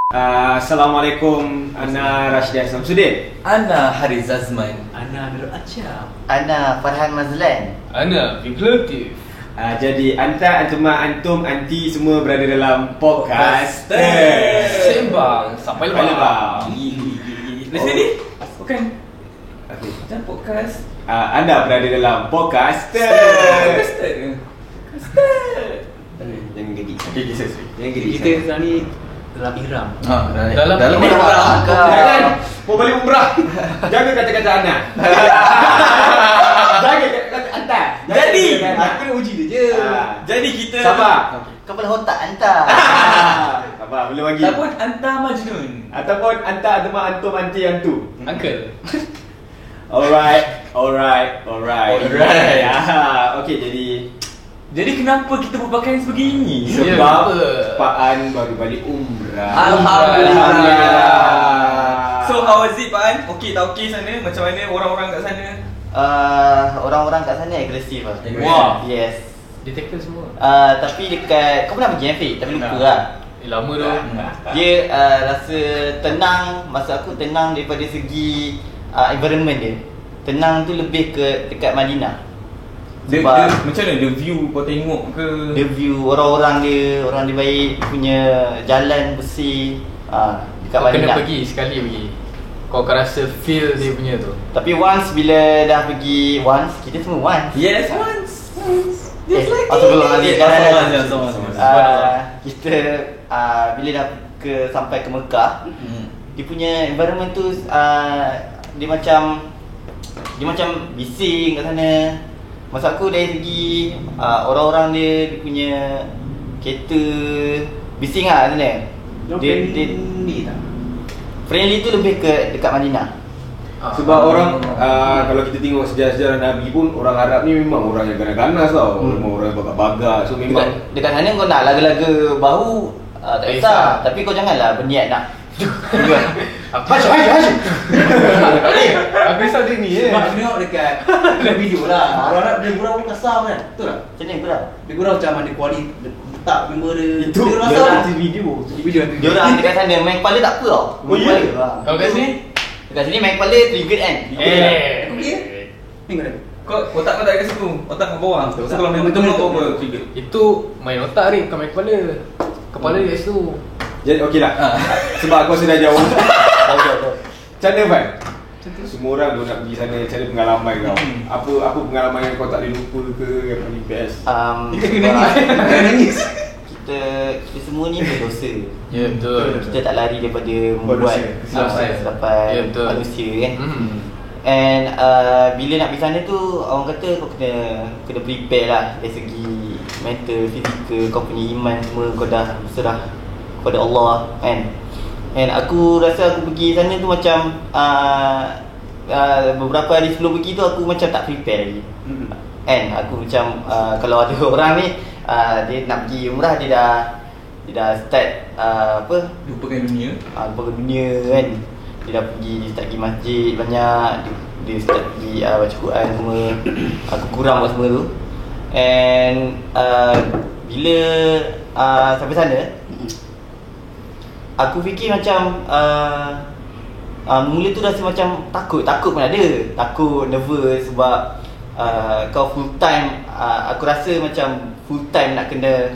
Assalamualaikum, Ana Rashidan Samsudin. Ana Haris Azman. Ana Amirul Acam. Ana Farhan Mazlan. Ana Fikulatif. Jadi antum, anti semua berada dalam podcast Sembang sampai lepas. Di sini? Bukan. Okay. Macam podcast. Anda berada dalam podcast. Jangan gigi. Gigi sesuai. Jangan gigi. Kita sekarang ni dalam ihram. Dalam Jangan mau balik umrah. Jaga kata-kata Ana. Jaga kata-kata anta. Jadi, aku nak uji dia je. Jadi kita Sabar. Kepala otak anta. Sabar, belum lagi. Ataupun Anta Majnun. Ataupun anta atau antum anti antu. Uncle. Alright. Okay, Jadi kenapa kita berpakaian sebegini? Ya, sebab kenapa? Pak An baru balik umrah. Alhamdulillah. So how was it Pak An? Okey tak okey sana? Macam mana orang-orang kat sana? Orang-orang kat sana agresif lah. Wah. Yes. Dia tackle semua. Tapi dekat, kau pernah pergi Afiq? Tapi lupa lah. Lama tu. Dia rasa tenang. Masa aku tenang daripada segi environment dia. Tenang tu lebih ke dekat Madinah. Dia macam mana? Dia view kau tengok ke? Dia view orang dia baik, punya jalan bersih. Dekat Kau kena Madinah. pergi sekali pergi. Kau akan rasa feel dia punya tu. Tapi once bila dah pergi, kita semua once. Yes, once. Just like Astagfirullahaladzim. Astagfirullahaladzim. Kita bila dah sampai ke Mekah, dia punya environment tu dia macam bising kat sana. Masa aku dari segi orang-orang dia punya kereta bising lah kat sana. Dia friendly tu lebih ke dekat Madinah. Sebab orang kalau kita tengok sejarah-sejarah Nabi pun, orang Arab ni memang orang yang ganas tau. Memang orang yang bagak-bagak. So memang Dekat sana kau nak laga-laga bahu tak kisah. Tapi kau janganlah berniat nak Aku risau dia ni Sebab aku tengok dekat video lah, orang Arab dia gurau pun kasar kan? Betul tak? macam ni kau dah. Dia gurau macam ada kuali letak member dia. itu dia dia kasar. nanti video. Di video Dia orang dekat sana main kepala tak apa tau. Oh, ya? Main kepala. Kau kat sini? Dekat sini main kepala trigger kan. Okey. Tengok dia. Kau otak kau tak kat situ. Otak kau bawah. So kalau main betul kau apa trigger? Itu main otak ni, bukan main kepala. Kepala dia kat situ. Jadi okey lah. Sebab aku sudah jauh. Macam mana Fan? Semua orang nak pergi sana, macam mana pengalaman kau? Apa pengalaman yang kau tak boleh lupa ke, yang paling best? Kita kena nangis. Kita semua ni berdosa. Ya, betul. Kita tak lari daripada membuat kesilapan Ya, betul. manusia kan. And bila nak pergi sana tu, orang kata kau kena prepare lah dari segi mental, fizikal, kau punya iman semua kau dah berserah kepada Allah kan. And aku rasa aku pergi sana tu macam beberapa hari sebelum pergi tu aku macam tak prepare lagi. And aku macam kalau ada orang ni dia nak pergi umrah, dia dah start Lupakan dunia. lupakan dunia kan. Dia dah start pergi masjid banyak, dia start pergi baca Quran semua. Aku kurang buat semua tu. And bila sampai sana, aku fikir macam mula tu rasa macam takut pun ada. Takut, nervous sebab kau full time. Aku rasa macam full time nak kena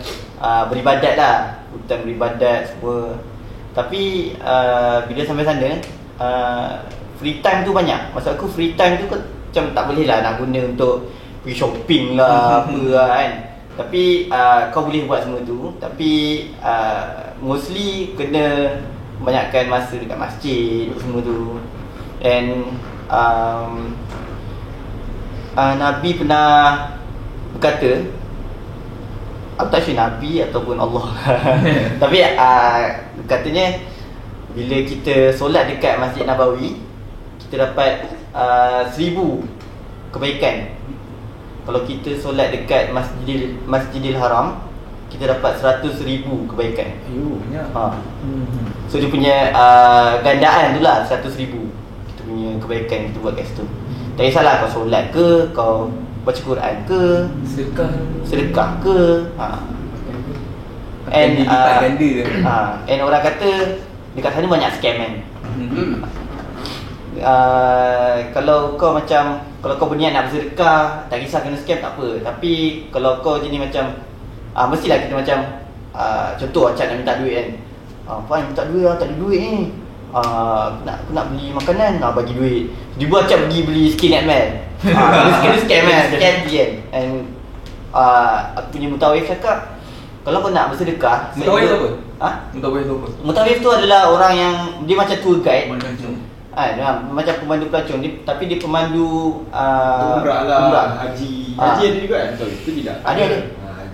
beribadat lah. Full time beribadat semua. Tapi bila sampai sana, free time tu banyak. Maksud aku free time tu macam tak boleh lah nak guna untuk pergi shopping lah apa lah kan. Tapi kau boleh buat semua tu. Tapi mostly kena banyakkan masa dekat masjid semua tu. And Nabi pernah berkata, aku tak sure Nabi ataupun Allah tapi katanya bila kita solat dekat Masjid Nabawi, kita dapat 1000 kebaikan. Kalau kita solat dekat Masjidil Haram, kita dapat 100,000 kebaikan. Banyak. So dia punya gandaan tu lah 100,000 kita punya kebaikan kita buat kat situ. Tak kisahlah kau solat ke, kau baca Quran ke, sedekah ke. And lipat ganda. and orang kata dekat sana banyak scam kan. Kalau kau macam, kalau kau berniat nak bersedekah, tak kisah kena scam tak apa. Tapi kalau kau jenis macam mestilah kita macam contoh Acap nak minta duit kan. Fine, minta duit lah, tak ada duit ni. Aku nak beli makanan, bagi duit. Tiba Acap pergi beli skin man. Kena scam kan, scam kan. And aku punya mutawif cakap, kalau kau nak bersedekah, Mutawif tu apa? Mutawif tu apa? Mutawif tu adalah orang yang dia macam tour guide. Macam pemandu pelacung tapi dia pemandu Umrah lah, haji. Haji ada juga kan? Betul, itu tidak? Ada.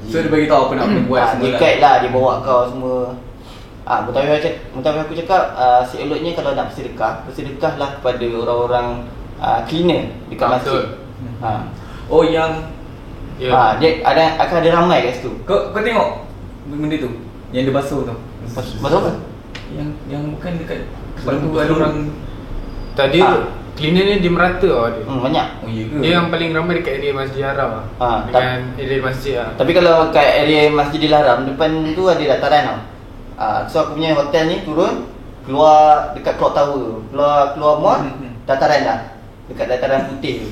So dia bagi tahu apa nak kena buat semua dia guide lah, dia bawa kau semua. Mutawif aku cakap seeloknya kalau nak bersedekahlah kepada orang-orang cleaner dekat masjid. Oh yang dia akan ada ramai kat situ. Kau tengok benda tu yang dia basuh tu. Basuh apa? Yang bukan dekat tempat tu ada orang Tadi cleaner ni dia merata dia. Banyak. Oh iya ke? Dia yang paling ramai dekat area Masjid Haram dengan area masjid Tapi kalau kat area Masjidil Haram depan tu ada dataran tau. So aku punya hotel ni turun, keluar dekat Clock Tower, keluar mall, dataran dah. Dekat dataran putih tu.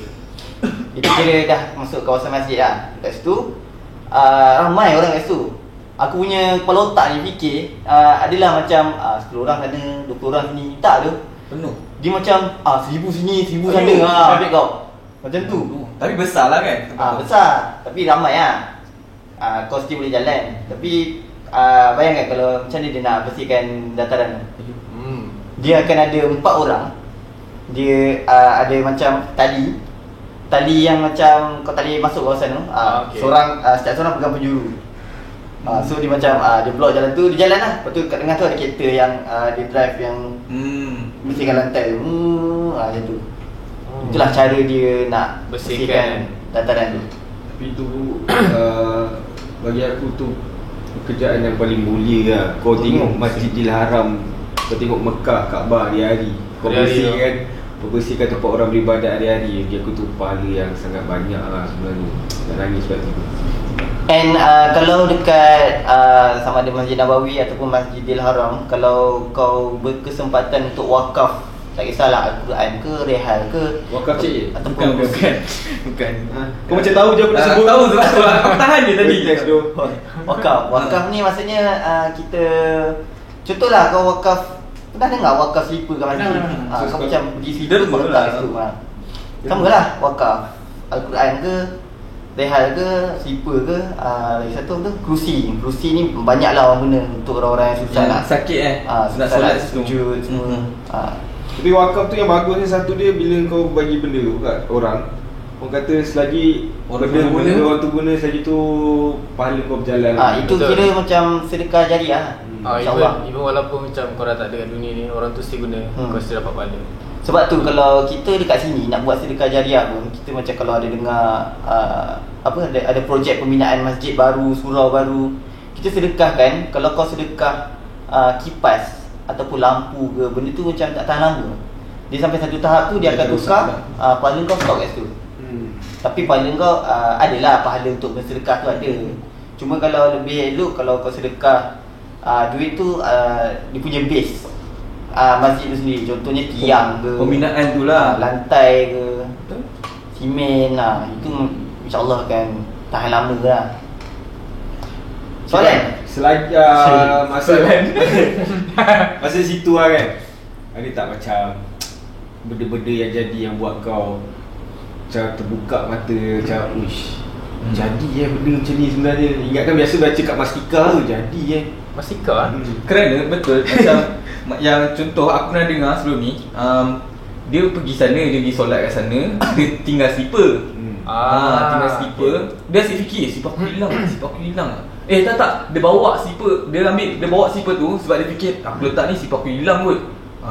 Itu kira dah masuk kawasan masjid lah. Dekat situ ramai orang kat situ. Aku punya kepala otak ni fikir adalah macam 10 orang sana, 20 orang sini. Tak tu. penuh. Dia macam 1000 sini, 1000 sana. Ambil kau. Macam tu. Tapi besar lah kan? Besar. Tapi ramai lah. Kau still boleh jalan. Tapi bayangkan kalau macam mana dia nak bersihkan dataran tu. Dia akan ada 4 orang. Dia ada macam tali yang macam kau tali masuk kawasan tu. Okay. Setiap seorang pegang penjuru. So dia macam dia block jalan tu, dia jalan lah. Lepas tu kat tengah tu ada kereta yang dia drive yang bersihkan lantai tu. Macam tu. Itulah cara dia nak bersihkan dataran tu. Tapi tu bagi aku tu pekerjaan yang paling mulia lah. Kau tengok Masjidil Haram, kau tengok Mekah, Kaabah hari-hari. Kau bersihkan tempat orang beribadat hari-hari. Bagi aku tu pahala yang sangat banyak lah sebenarnya. Nak nangis sebab tu. And kalau dekat sama ada Masjid Nabawi ataupun Masjidil Haram, kalau kau berkesempatan untuk wakaf, tak kisahlah Al-Quran ke, Rehal ke, Wakaf cik? ataupun Bukan. Kau macam tahu je aku nak sebut. Tahu tu. Aku tahan je tadi. Wakaf ni maksudnya kita, contohlah kau wakaf, pernah dengar wakaf slipper kat masjid? Kau macam pergi slipper kau letak kat situ. Sama lah wakaf Al-Quran ke, Rehal ke, slipper ke, lagi satu tu kerusi. Kerusi ni banyaklah orang guna untuk orang-orang yang susah nak sakit nak solat sujud semua. Tapi wakaf tu yang bagusnya satu dia, bila kau bagi benda tu kat orang kata selagi benda orang tu guna, selagi tu pahala kau berjalan. Itu Betul. kira macam sedekah jariah. InsyaAllah. Even walaupun macam kau dah tak ada kat dunia ni, orang tu still guna, kau still dapat pahala. Sebab tu kalau kita dekat sini nak buat sedekah jariah pun, kita macam kalau ada dengar ada projek pembinaan masjid baru, surau baru, kita sedekahkan. Kalau kau sedekah kipas ataupun lampu ke, benda tu macam tak tahan lama. Dia sampai satu tahap tu dia akan tukar, pahala kau stop kat situ. Tapi pahala kau adalah pahala untuk bersedekah tu ada. Cuma kalau lebih elok kalau kau sedekah duit tu dia punya base masjid tu sendiri. Contohnya tiang ke, Pembinaan tu lah. lantai ke, simen lah. Itu insyaAllah akan tahan lama lah. Soalan? Selagi masa situ lah kan, ada tak macam benda-benda yang jadi yang buat kau macam terbuka mata, macam uish, jadi benda macam ni sebenarnya. Ingatkan biasa baca kat Mastika tu, jadi Masika Kerana betul macam yang contoh aku pernah dengar sebelum ni, dia pergi sana, dia pergi solat kat sana, dia tinggal slipper. Tinggal slipper. Dia asyik fikir slipper aku hilang. Tak, dia bawa slipper, dia bawa slipper tu sebab dia fikir aku letak ni slipper aku hilang kot.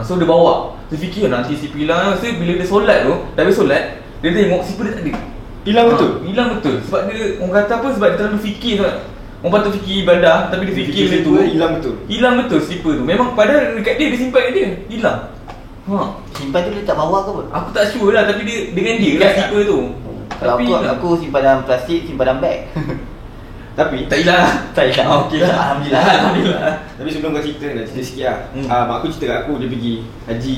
So dia bawa. Dia fikir nanti slipper hilang. So bila dia solat tu, dah habis solat, dia tengok slipper dia tak ada. hilang betul. Hilang betul. Sebab dia, orang kata apa, sebab dia terlalu fikir sangat. Orang patut fikir ibadah, tapi dia fikir benda tu hilang betul. Hilang betul slipper tu. Memang padahal dekat dia simpan kat dia. Hilang. Simpan tu dia tak bawa ke apa? Aku tak sure lah, tapi dia dengan dia lah slipper tu. Kalau Tapi aku simpan dalam plastik, simpan dalam beg. Tapi Tak hilang. Tak hilang. Okey lah. Alhamdulillah. Tapi sebelum kau cerita, nak cerita sikit lah. Mak aku cerita kat aku, dia pergi haji.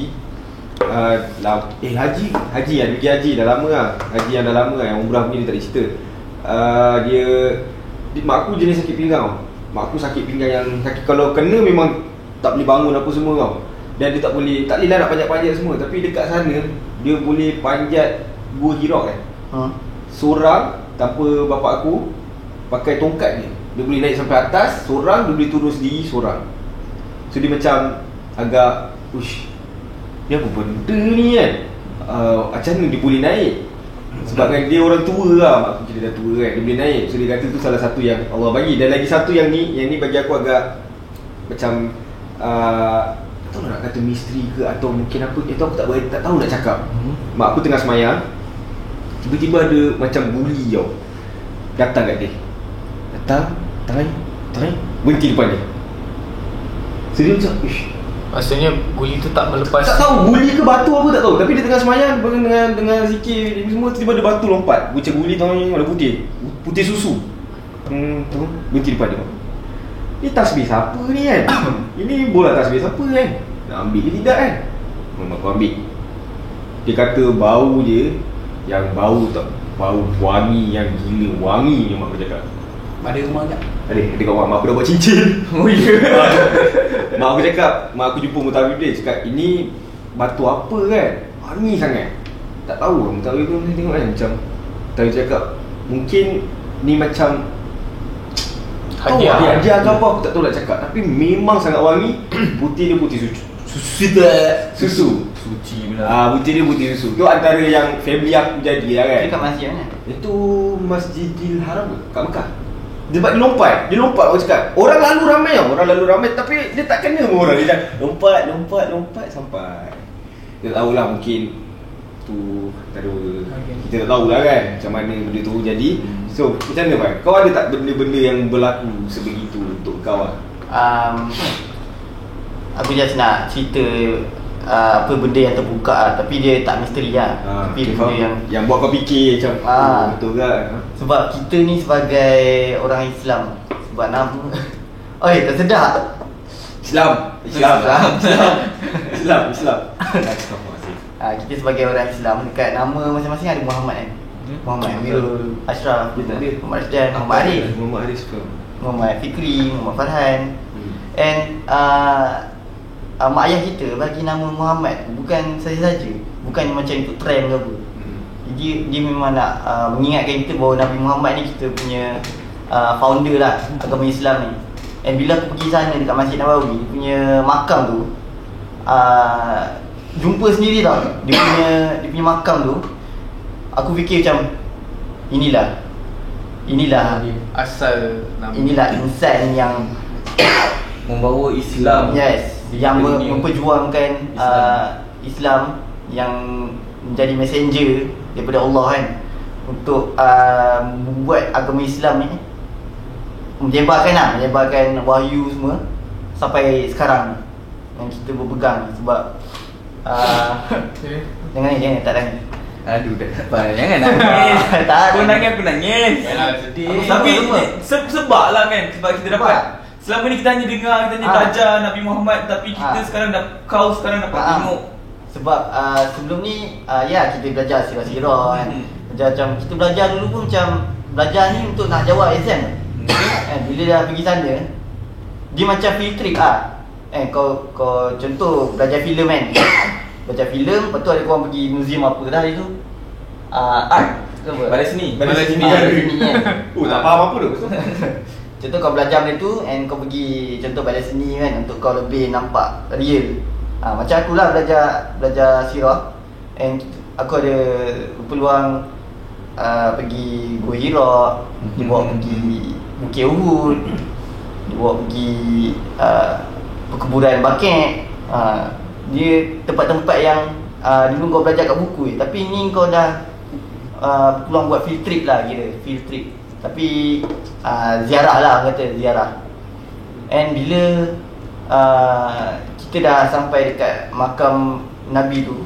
Haji dia pergi haji dah lama lah. Haji yang dah lama lah, yang umrah punya dia tak ada cerita. Mak aku jenis sakit pinggang. Mak aku sakit pinggang yang sakit, kalau kena memang tak boleh bangun apa semua tau. Dan dia tak boleh lah nak panjat-panjat semua. Tapi dekat sana dia boleh panjat Gua Hira kan. Seorang tanpa bapak aku pakai tongkat dia boleh naik sampai atas seorang, dia boleh turun sendiri seorang. So dia macam agak dia apa benda ni kan. Macam mana dia boleh naik? Sebab kan dia orang tua lah, mak aku kira dah tua kan, dia boleh naik. So dia kata tu salah satu yang Allah bagi. Dan lagi satu yang ni bagi aku agak macam tak tahu nak kata misteri ke atau mungkin apa, itu aku tak tahu nak cakap. Mak aku tengah semayang, tiba-tiba ada macam buli tau datang kat dia. Datang berhenti depan dia. So dia macam Maksudnya guli tu tak melepas. tak tahu buli ke batu apa tak tahu. Tapi dia tengah semayang dengan zikir ni semua, tiba-tiba ada batu lompat. Macam guli tahu ni warna putih susu. Tahu berhenti depan dia. Ni tasbih siapa ni kan? Ini bola tasbih siapa kan? Nak ambil ke tidak kan? Mak aku ambil. Dia kata bau je, yang bau tak, bau wangi yang gila wangi ni mak aku cakap. Ada rumah tak? Ada kat mak aku dah buat cincin. Oh ya. Mak aku cakap, mak aku jumpa mutawif dia, cakap ini batu apa kan? Wangi sangat. Tak tahu mutawif tu tengok kan macam mutawif cakap mungkin ni macam Hadiah. Hadiah ke apa aku tak tahu nak cakap. Tapi memang sangat wangi. Putih dia putih susu. Suci benar. Putih dia putih susu. Tu antara yang family aku jadi lah kan. Dia kat masjid mana? Itu Masjidil Haram kat Mekah. Sebab dia lompat aku cakap. Orang lalu ramai tapi dia tak kena sama orang. Dia dah lompat sampai. Dia tahulah mungkin tu kita tak tahulah kan macam mana benda tu jadi. So macam mana Pak? Kau ada tak benda-benda yang berlaku sebegitu untuk kau lah? Aku just nak cerita apa benda yang terbuka lah. Tapi dia tak misteri lah. Tapi benda yang buat kau fikir macam betul kan? Sebab kita ni sebagai orang Islam, sebab nama tak sedap. Islam. Kita sebagai orang Islam, dekat nama masing-masing ada Muhammad kan. Muhammad Amirul Ashraf, Dia tak ada. Muhammad Rasdan, Muhammad Arif, Muhammad Arif suka. Muhammad Fikri, Muhammad Farhan. And mak ayah kita bagi nama Muhammad bukan saja-saja, bukan macam ikut trend ke apa. Dia memang nak mengingatkan kita bahawa Nabi Muhammad ni kita punya founder lah agama Islam ni. And bila aku pergi sana dekat Masjid Nabawi, dia punya makam tu, jumpa sendiri tau dia punya makam tu. Aku fikir macam inilah Asal nama. inilah insan yang Membawa Islam. yes, yang memperjuangkan Islam, yang menjadi messenger daripada Allah kan, untuk membuat agama Islam ni menyebarkan wahyu semua sampai sekarang yang kita berpegang. Sebab jangan tak nangis. Aduh dah jangan nangis. Tak. Kau nangis aku nangis. Sedih. Tapi sebab lah kan, sebab kita dapat selama ni kita hanya dengar, kita hanya belajar Nabi Muhammad, tapi kita sekarang dapat tengok. Sebab sebelum ni kita belajar sirah-sirah kan. Macam kita belajar dulu pun macam belajar ni untuk nak jawab exam. Bila dah pergi sana, dia macam field trip kau contoh belajar filem kan. Belajar filem, lepas tu ada korang pergi museum apa dah itu. Art ke apa? Balai seni kan. Tak faham apa tu. Contoh kau belajar benda tu and kau pergi contoh balai seni kan, untuk kau lebih nampak real. Macam aku lah belajar sirah, and aku ada peluang pergi Gua Hira, dibawa pergi Bukit Uhud, dibawa pergi perkuburan Bakek. Dia tempat-tempat yang dulu kau belajar kat buku tapi ni kau dah peluang buat field trip lah, kira field trip. Tapi ziarah lah, kata ziarah. And bila kita dah sampai dekat makam Nabi tu,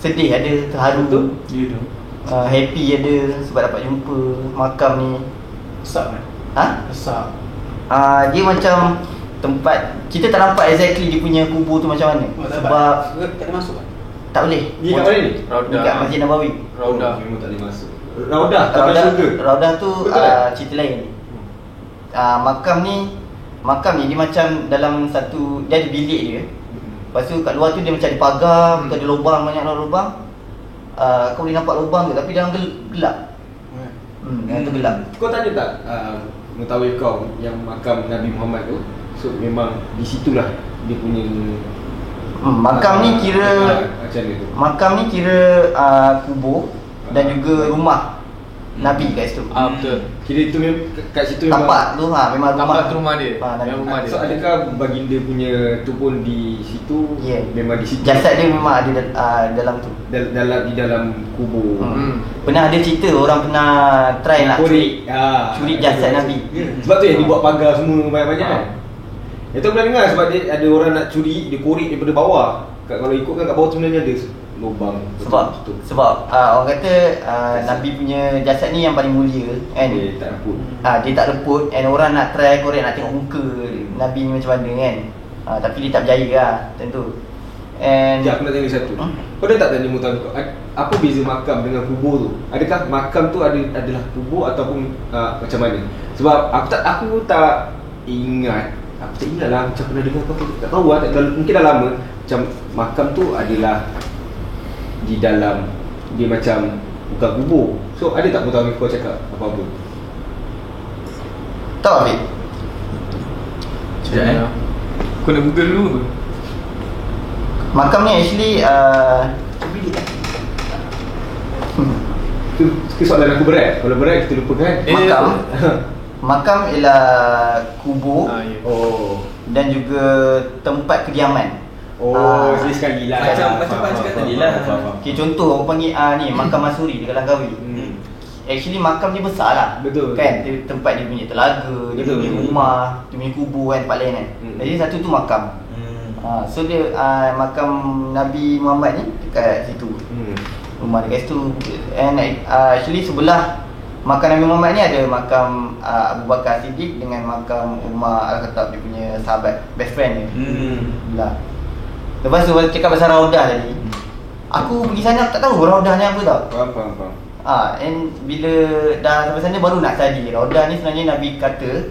sedih ada, terharu tu, happy ada sebab dapat jumpa makam ni. Besar kan? Ha? Besar. Dia macam tempat kita tak nampak exactly dia punya kubur tu macam mana. Sebab tak ada masuk kan? tak boleh. Ni kat mana ni? Dekat Masjid Nabawi. Raudah. Memang tak boleh masuk. Raudah Raudah tu Betul tak? cerita lain. Makam ni dia macam dalam satu, dia ada bilik dia. Lepas tu kat luar tu dia macam ada pagar, tu ada lubang, banyak lubang. Kau boleh nampak lubang tu tapi dalam gelap. Dalam tu gelap. Kau tanya tak mengetahui kau yang makam Nabi Muhammad tu? So memang di situlah dia punya Makam ni kira macam mana tu? makam ni kira kubur dan juga rumah Nabi kat situ. Betul. Kira itu kat situ memang Tapak tu memang rumah. Tapak tu rumah dia. Nabi. Yang rumah dia. So adakah baginda punya tu pun di situ? Ya. Memang di situ. Jasad dia memang ada dalam tu. Di dalam kubur. Pernah ada cerita orang pernah try nak curi jasad Nabi. Sebab tu yang dibuat pagar semua banyak-banyak kan. Yang tu pernah dengar sebab dia ada orang nak curi, dia korek daripada bawah. Kalau ikutkan kat bawah tu sebenarnya ada lubang. Sebab orang kata Nabi punya jasad ni yang paling mulia kan. Dia tak leput. Dia tak leput and orang nak try korek, nak tengok muka Nabi ni macam mana kan. Tapi dia tak berjaya lah tentu. And Sekejap, aku nak tanya satu. Kau dah tak tanya Mutan kau, apa beza makam dengan kubur tu? Adakah makam tu adalah kubur ataupun macam mana? Sebab aku tak ingat. Aku tak ingat lah, macam pernah dengar kau, tak tahu lah, mungkin dah lama. Macam makam tu adalah di dalam, dia macam bukan kubur. So ada tak Mutan kau cakap apa-apa? tahu Afiq? Sekejap Kau nak google dulu apa? Makam ni actually Itu soalan aku berat. Kalau berat kita lupakan. Makam ialah kubur Ya. Oh. dan juga tempat kediaman. Sekali sekali lah. Macam Pak cakap tadi lah. Okay, contoh orang panggil ni makam Masuri dekat Langkawi. Actually makam dia besar lah. Betul. Kan dia, tempat dia punya telaga, dia Betul. punya rumah, dia punya kubur kan, tempat lain kan. Jadi satu tu makam. So dia makam Nabi Muhammad ni dekat situ. Rumah dekat situ. And actually sebelah makam Nabi Muhammad ni ada makam Abu Bakar Siddiq dengan makam Umar Al-Khattab, dia punya sahabat, best friend dia. Belah. Lepas tu cakap pasal Raudah tadi. Aku pergi sana aku tak tahu Raudah ni apa tau. Faham. And bila dah sampai sana baru nak study. Raudah ni sebenarnya Nabi kata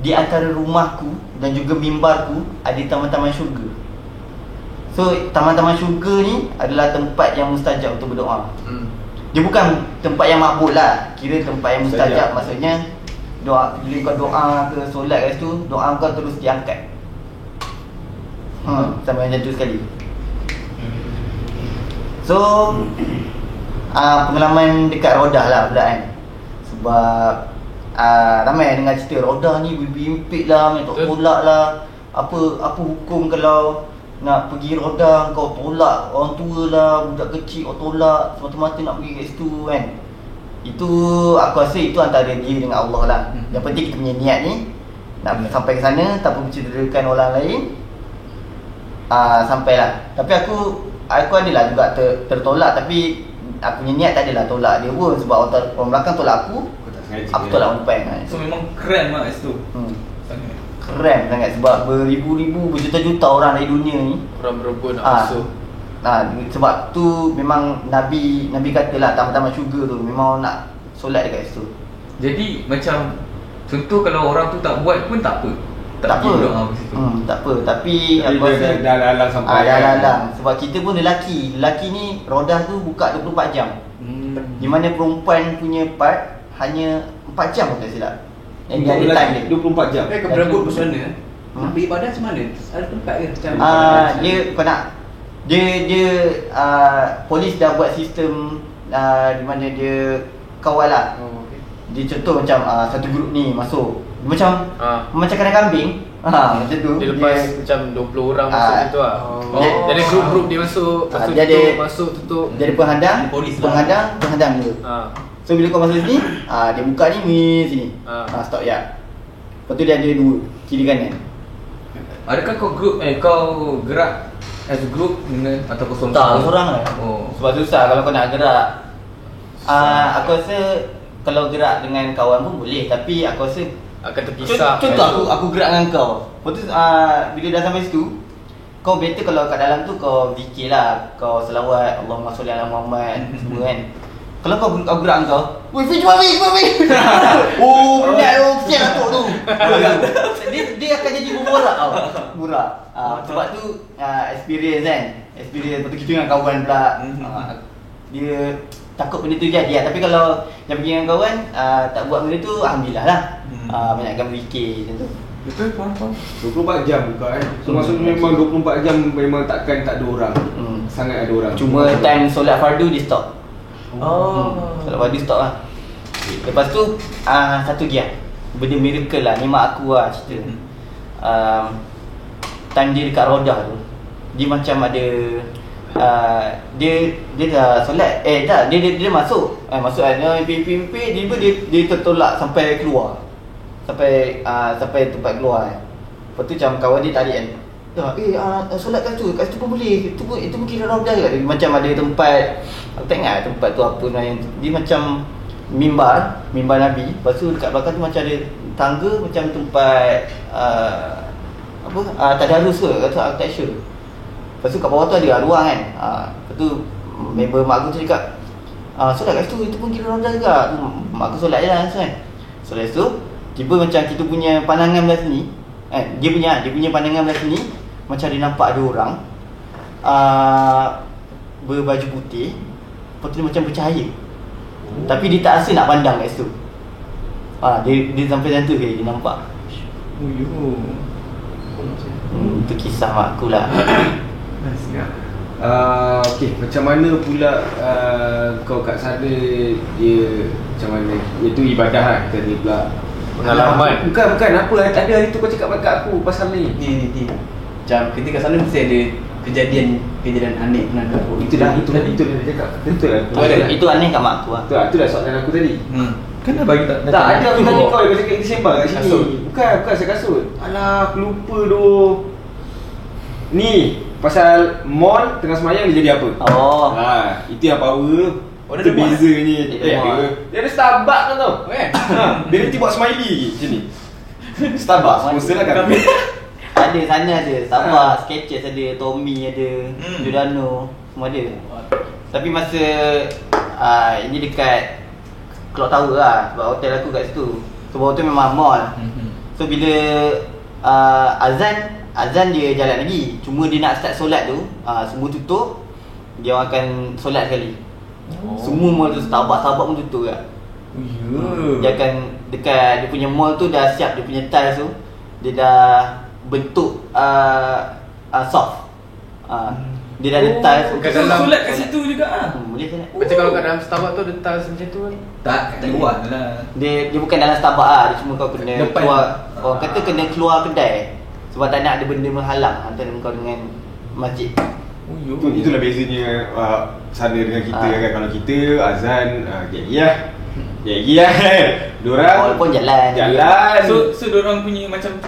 di antara rumahku dan juga mimbarku ada taman-taman syurga. So taman-taman syurga ni adalah tempat yang mustajab untuk berdoa. Dia bukan tempat yang makbul lah. Kira tempat yang mustajab, maksudnya doa, bila kau doa ke solat kat situ, doa kau terus diangkat. Sampai macam tu sekali. So pengalaman dekat Raudah lah pula kan. Sebab ramai dengar cerita Raudah ni berbimpit lah, tak tolak lah. Apa hukum kalau nak pergi Raudah kau tolak orang tua lah, budak kecil kau tolak semata-mata nak pergi kat situ kan. Itu aku rasa itu antara dia dengan Allah lah. Yang penting kita punya niat ni nak sampai ke sana tanpa mencederakan orang lain. Sampailah. Tapi aku adalah juga tertolak, tapi aku punya niat tak adalah tolak dia pun. Sebab orang belakang tolak aku tolak orang depan kan. So memang keren lah kat situ. Keren sangat sebab beribu-ribu, berjuta-juta orang dari dunia ni Orang berebut nak masuk. sebab tu memang Nabi katalah taman-taman syurga tu memang nak solat dekat situ. Jadi macam contoh kalau orang tu tak buat pun tak apa. Tak pergi apa. doa kat situ. Tak apa. Tapi aku Dia rasa dah lalang sampai. dah lalang. Sebab kita pun lelaki ni Raudah tu buka 24 jam. Di mana perempuan punya part hanya 4 jam kalau tak silap. Yang dia ada time dia. 24 jam. Kau berebut macam mana? Nak pergi ibadah macam mana? Ada tempat ke? Macam Dia kau nak dia polis dah buat sistem di mana dia kawal lah. Dia contoh macam satu grup ni masuk. Dia macam kandang kambing. Macam tu. Dia lepas macam 20 orang masuk gitu lah. Jadi grup-grup dia masuk, lepas tu dia ada tutup, masuk tutup. Dia ada penghadang, Polis lah. penghadang dia. So bila kau masuk sini, dia buka ni sini. Stop ya. Lepas tu dia ada dua, kiri kanan. Adakah kau gerak as a group dengan ataupun Tak, seorang lah. Oh. Sebab susah kalau kau nak gerak. Aku rasa kalau gerak dengan kawan pun boleh, tapi aku rasa akan terpisah. Contoh aku gerak dengan kau. Lepas tu bila dah sampai situ, kau better kalau kat dalam tu kau zikir lah, kau selawat Allahumma sholli ala Muhammad semua kan. Kalau kau gerak kau, woi cuma wei. Oh, penat tu, sial atuk tu. Dia akan jadi berborak tau. Borak. Sebab tu experience kan. Experience betul kita dengan kawan pula. Dia takut benda tu jadi. Tapi kalau yang pergi dengan kawan tak buat benda tu, alhamdulillah lah. Banyakkan berfikir macam tu. Betul, faham. 24 jam buka kan. So maksudnya memang 24 jam memang takkan tak ada orang. Sangat ada orang. Cuma time solat fardu dia stop. Solat fardu stop lah. Lepas tu satu lagi lah, benda miracle lah, ni mak aku lah cerita. Time dia dekat Rodah tu, dia macam ada dia dah solat, dia masuk ada pimpin dia tertolak sampai keluar. Sampai tempat keluar kan. Lepas tu macam kawan dia tarik kan, solat kat situ pun boleh. Itu mungkin Rodah juga. Dia macam ada tempat, aku tak ingat tempat tu apa yang dia macam mimbar Nabi. Lepas tu dekat belakang tu macam ada tangga, macam tempat tadarus ke, aku tak sure. Lepas tu kat bawah tu ada ruang kan. Lepas tu member mak aku tu cakap, solat kat situ, itu pun kira Rodah juga. Mak aku solat je lah kan. Solat situ, tiba macam kita punya pandangan belah sini, dia punya pandangan belah sini, macam dia nampak ada orang berbaju putih. Lepas tu dia macam bercahaya. Tapi dia tak rasa nak pandang kat situ. Dia sampai macam tu dia nampak. Itu kisah mak aku lah. Okay, macam mana pula kau kat sana dia macam mana? Itu ibadah lah kita ni pula. Pengalaman. Bukan apa tak ada hari tu kau cakap kat aku pasal ni. Ni. Macam ketika sana mesti ada kejadian aneh pernah berlaku. Itu dah cakap. Betul lah. Itu aneh kat mak aku lah. Itu dah soalan aku tadi. Kenapa bagi tak ada aku tanya kau yang cakap kita sembang kat sini. Bukan saya kasut. Alah, aku lupa doh. Ni pasal mall tengah semayang dia jadi apa? Itu yang power. Itu bezanya. Dia ada Starbucks kan tau. Dia nanti buat smiley macam ni. Starbucks mestilah kan. Ada sana ada Starbucks, Skechers ada, Tommy ada, Giordano semua ada. Tapi masa ini dekat Clock Tower lah, sebab hotel aku kat situ. So bawah tu memang mall. So bila azan dia jalan lagi. Cuma dia nak start solat tu, semua tutup, dia orang akan solat sekali. Semua mall tu, Starbucks pun tutup kan. Dia akan dekat dia punya mall tu dah siap dia punya tiles tu. Dia dah bentuk soft. Dia dah ada tiles. Solat kat situ juga boleh solat. Macam kalau kat dalam Starbucks tu ada tiles macam tu kan? Tak, kat luar lah. Dia bukan dalam Starbucks lah. Dia cuma kau kena depan keluar. Orang kata kena keluar kedai. Sebab tak nak ada benda menghalang antara kau dengan masjid. Itulah bezanya sana dengan kita kan. Kalau kita azan Gigi lah diorang pun jalan. So diorang punya macam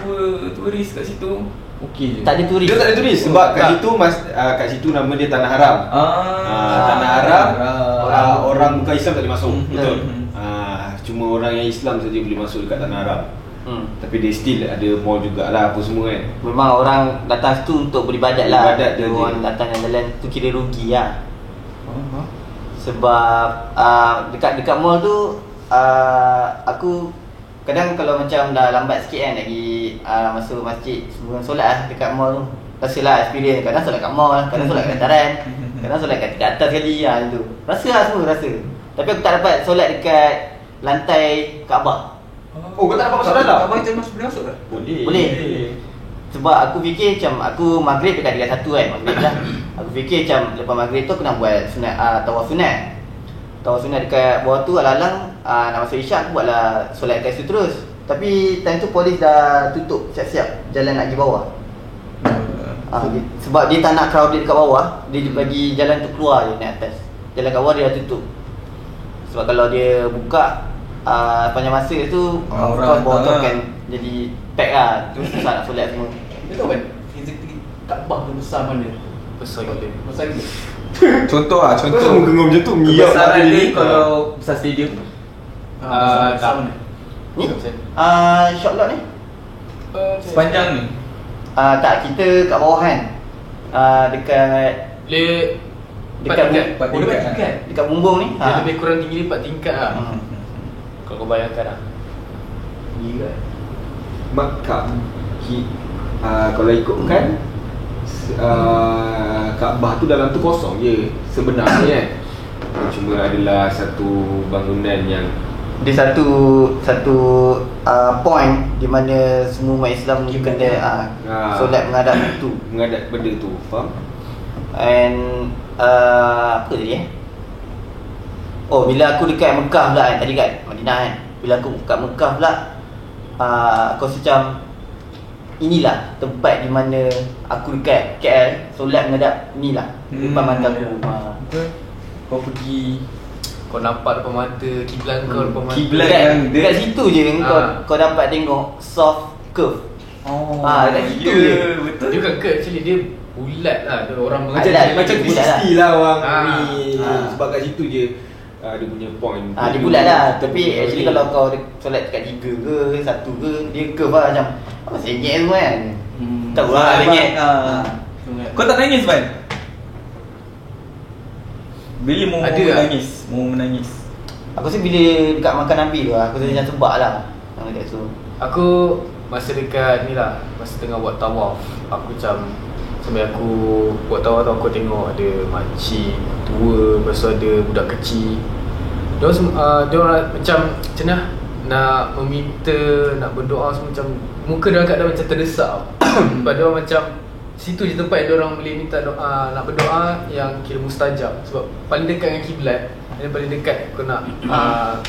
turis kat situ. Okey je. Tak ada turis. Dia tak ada turis sebab kat situ kat situ nama dia Tanah Haram. Tanah Haram. Orang bukan Islam tak boleh masuk. Betul. Cuma orang yang Islam saja boleh masuk dekat Tanah Haram. Tapi dia still ada mall jugalah apa semua kan. Memang orang datang situ untuk beribadat lah. Dia orang datang jalan tu kira rugi lah. Sebab dekat mall tu aku kadang kalau macam dah lambat sikit kan lagi masuk masjid sebelum solat lah dekat mall tu. Rasalah experience, kadang solat kat mall, kadang solat kat dataran, kadang solat kat atas sekali tu. Rasa lah semua rasa. Tapi aku tak dapat solat dekat lantai Kaabah. Kau tak dapat masuk dalam? Abang macam boleh masuk tak? Boleh. Sebab aku fikir macam aku maghrib dekat tingkat 1 kan, maghrib lah. Aku fikir macam lepas maghrib tu aku nak buat sunat tawaf sunat. Tawaf sunat dekat bawah tu alang-alang nak masuk isyak aku buatlah solat kat situ terus. Tapi time tu polis dah tutup siap-siap jalan nak pergi bawah. Sebab dia tak nak crowded dekat bawah, dia bagi jalan tu keluar je naik atas. Jalan kat bawah dia dah tutup. Sebab kalau dia buka panjang masa tu orang bawah tu akan jadi pack lah. Tu susah nak solat semua. Kau tahu kan Kaabah tu besar mana? Besar gila. Besar gila. Contoh Kau sama genggam macam tu. Kebesaran dia kalau besar stadium. Tak. Ni? Short lot ni? Sepanjang ni. Tak, kita kat bawah kan. Dekat Dekat dekat bumbung ni. Dia lebih kurang tinggi 4 tingkat lah. Kalau kau bayangkan lah. Gila. Makkah kalau ikutkan Kaabah tu dalam tu kosong je sebenarnya kan. Cuma adalah satu bangunan yang Dia satu point di mana semua umat Islam ni kena solat menghadap tu, menghadap benda tu, faham? and apa tadi Oh, bila aku dekat Mekah pula kan, tadi kat Madinah kan. Bila aku kat Mekah pula, aku rasa macam inilah tempat di mana aku dekat KL solat menghadap ni lah, depan mata aku. Kau pergi, Kau nampak depan mata kiblat kau depan mata. Kiblat dekat situ je kau dapat tengok soft curve. Dekat situ je. Betul. Dia bukan curve, actually dia bulat lah. Dia orang macam mengajar macam bulat lah. 360 lah orang ni. Ah. Sebab kat situ je dia punya point. Dia bulat lah. Tapi actually kalau kau solat dekat 3 ke 1 ke, dia curve lah macam apa senyek semua kan. Tahu lah senyek. Kau tak nangis Ban? Bila mau Ada tak? menangis? Mau menangis. Aku rasa bila dekat makan Nabi tu aku rasa macam sebab lah yang dekat tu. Aku masa dekat ni lah, masa tengah buat tawaf, aku macam sambil aku buat tawaf tu, aku tengok ada makcik tua, lepas tu ada budak kecil. Diorang macam mana nak meminta, nak berdoa semua, macam muka diorang kadang macam terdesak. Sebab diorang macam situ je tempat yang diorang boleh minta doa, nak berdoa yang kira mustajab. Sebab paling dekat dengan kiblat, yang paling dekat kau nak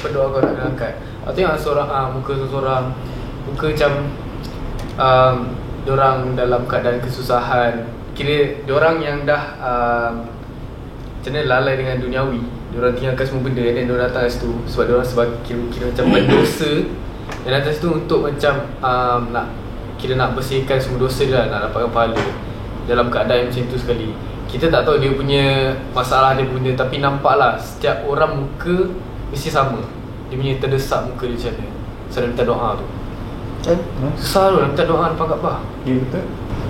berdoa, kau nak angkat. Aku tengok seorang muka seorang, muka macam diorang dalam keadaan kesusahan. Kira diorang yang dah macam mana lalai dengan duniawi, diorang tinggalkan semua benda dan diorang datang kat situ sebab diorang sebagai kira macam berdosa. Dan datang situ untuk macam nak bersihkan semua dosa dia lah, nak dapatkan pahala dalam keadaan macam tu sekali. Kita tak tahu dia punya masalah dia benda, tapi nampaklah setiap orang muka mesti sama. Dia punya terdesak muka dia macam mana saya minta doa tu. Susah tu nak minta doa depan Kaabah. Ya betul.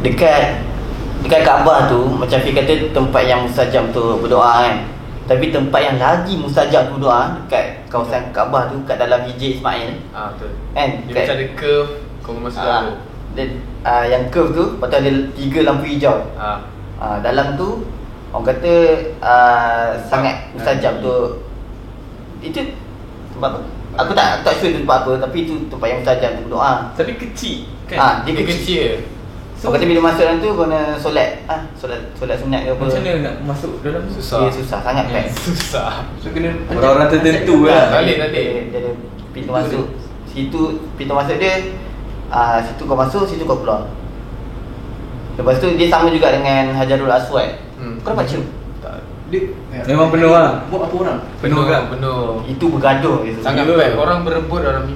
Dekat Kaabah tu macam Fi kata tempat yang mustajab untuk berdoa kan. Tapi tempat yang lagi mustajab untuk berdoa dekat kawasan Kaabah tu, kat dalam hijab Ismail. Betul. Kan? Dia macam ada curve, kau masuk dalam. Dan yang curve tu patut ada 3 lampu hijau. Dalam tu orang kata sangat mustajab untuk itu sebab apa? Aku tak sure itu sebab apa, tapi itu tempat yang mustajab untuk berdoa. Tapi kecil kan? Dia kecil. So, orang kata bila masuk dalam tu kau kena solat sunat ke apa. macam mana nak masuk dalam tu? Susah. Susah sangat kan. Susah. So kena orang-orang tertentu lah. Balik. Dia ada pintu masuk. Situ pintu masuk dia, situ kau masuk, situ kau keluar. Lepas tu dia sama juga dengan Hajarul Aswad. Kau dapat cium? Dia Memang penuh lah. Buat apa orang? penuh kan? penuh. Itu bergaduh dia Sangat Gila. baik. Orang berebut orang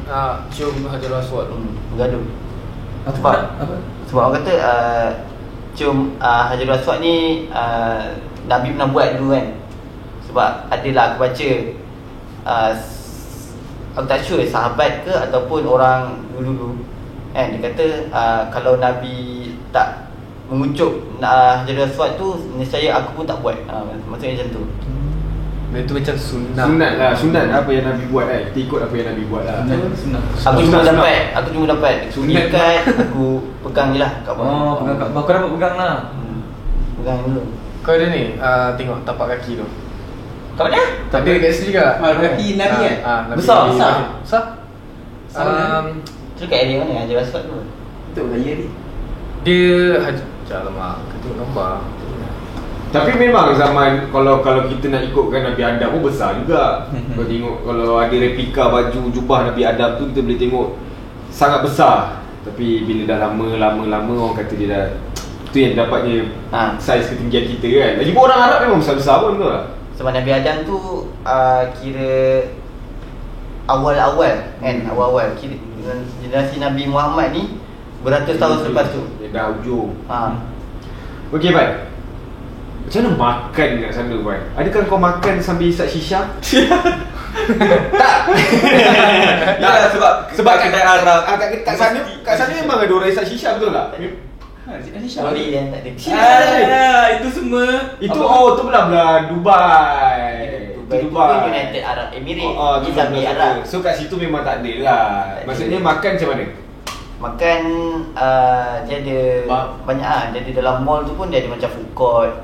cium Hajarul Aswad tu. Bergaduh. Apa? Sebab orang kata cium Hajarul Aswad ni Nabi pernah buat dulu kan. Sebab adalah aku baca aku tak sure sahabat ke ataupun orang dulu kan, dia kata kalau Nabi tak mengucup Hajarul Aswad tu, nescaya aku pun tak buat. Maksudnya macam tu. Dan itu macam sunnah. Sunat apa yang Nabi buat kan. Kita ikut apa yang Nabi buat lah. Sunat. Aku cuma dapat Sunat. ikat, aku pegang je lah kat bawah. Oh, pegang kat bawah. Kau dapat pegang lah. Pegang dulu. Kau ada ni tengok tapak kaki tu. Kau ni? Ada kat sini juga. Kaki Nabi kan? Nabi. Besar? Besar. Tu kat area mana Hajarul Aswad tu? Betul raya ni. Dia alamak, ketuk nombor. Tapi memang zaman kalau kita nak ikutkan Nabi Adam pun besar juga. Kau tengok kalau ada replika baju jubah Nabi Adam tu, kita boleh tengok sangat besar. Tapi bila dah lama orang kata dia dah, tu yang dapatnya saiz ketinggian kita kan. Lagipun orang Arab memang besar-besar pun tu lah. Sebab Nabi Adam tu kira awal-awal kan, awal-awal kira generasi Nabi Muhammad ni beratus tahun selepas tu. Dia dah hujung. Okey, Ban, macam mana makan kat sana, Ban? Adakah kau makan sambil isap shisha? Tak. Ya, sebab kedai Arab kat sana memang ada orang isap shisha, betul tak? Sorry yang tak ada. itu semua. Itu tu belah Dubai. Dubai tu pun United Arab Emirates. Di Saudi Arab. So kat situ memang tak ada lah. Maksudnya makan macam mana? Makan dia ada banyak dia ada dalam mall tu pun dia ada macam food court.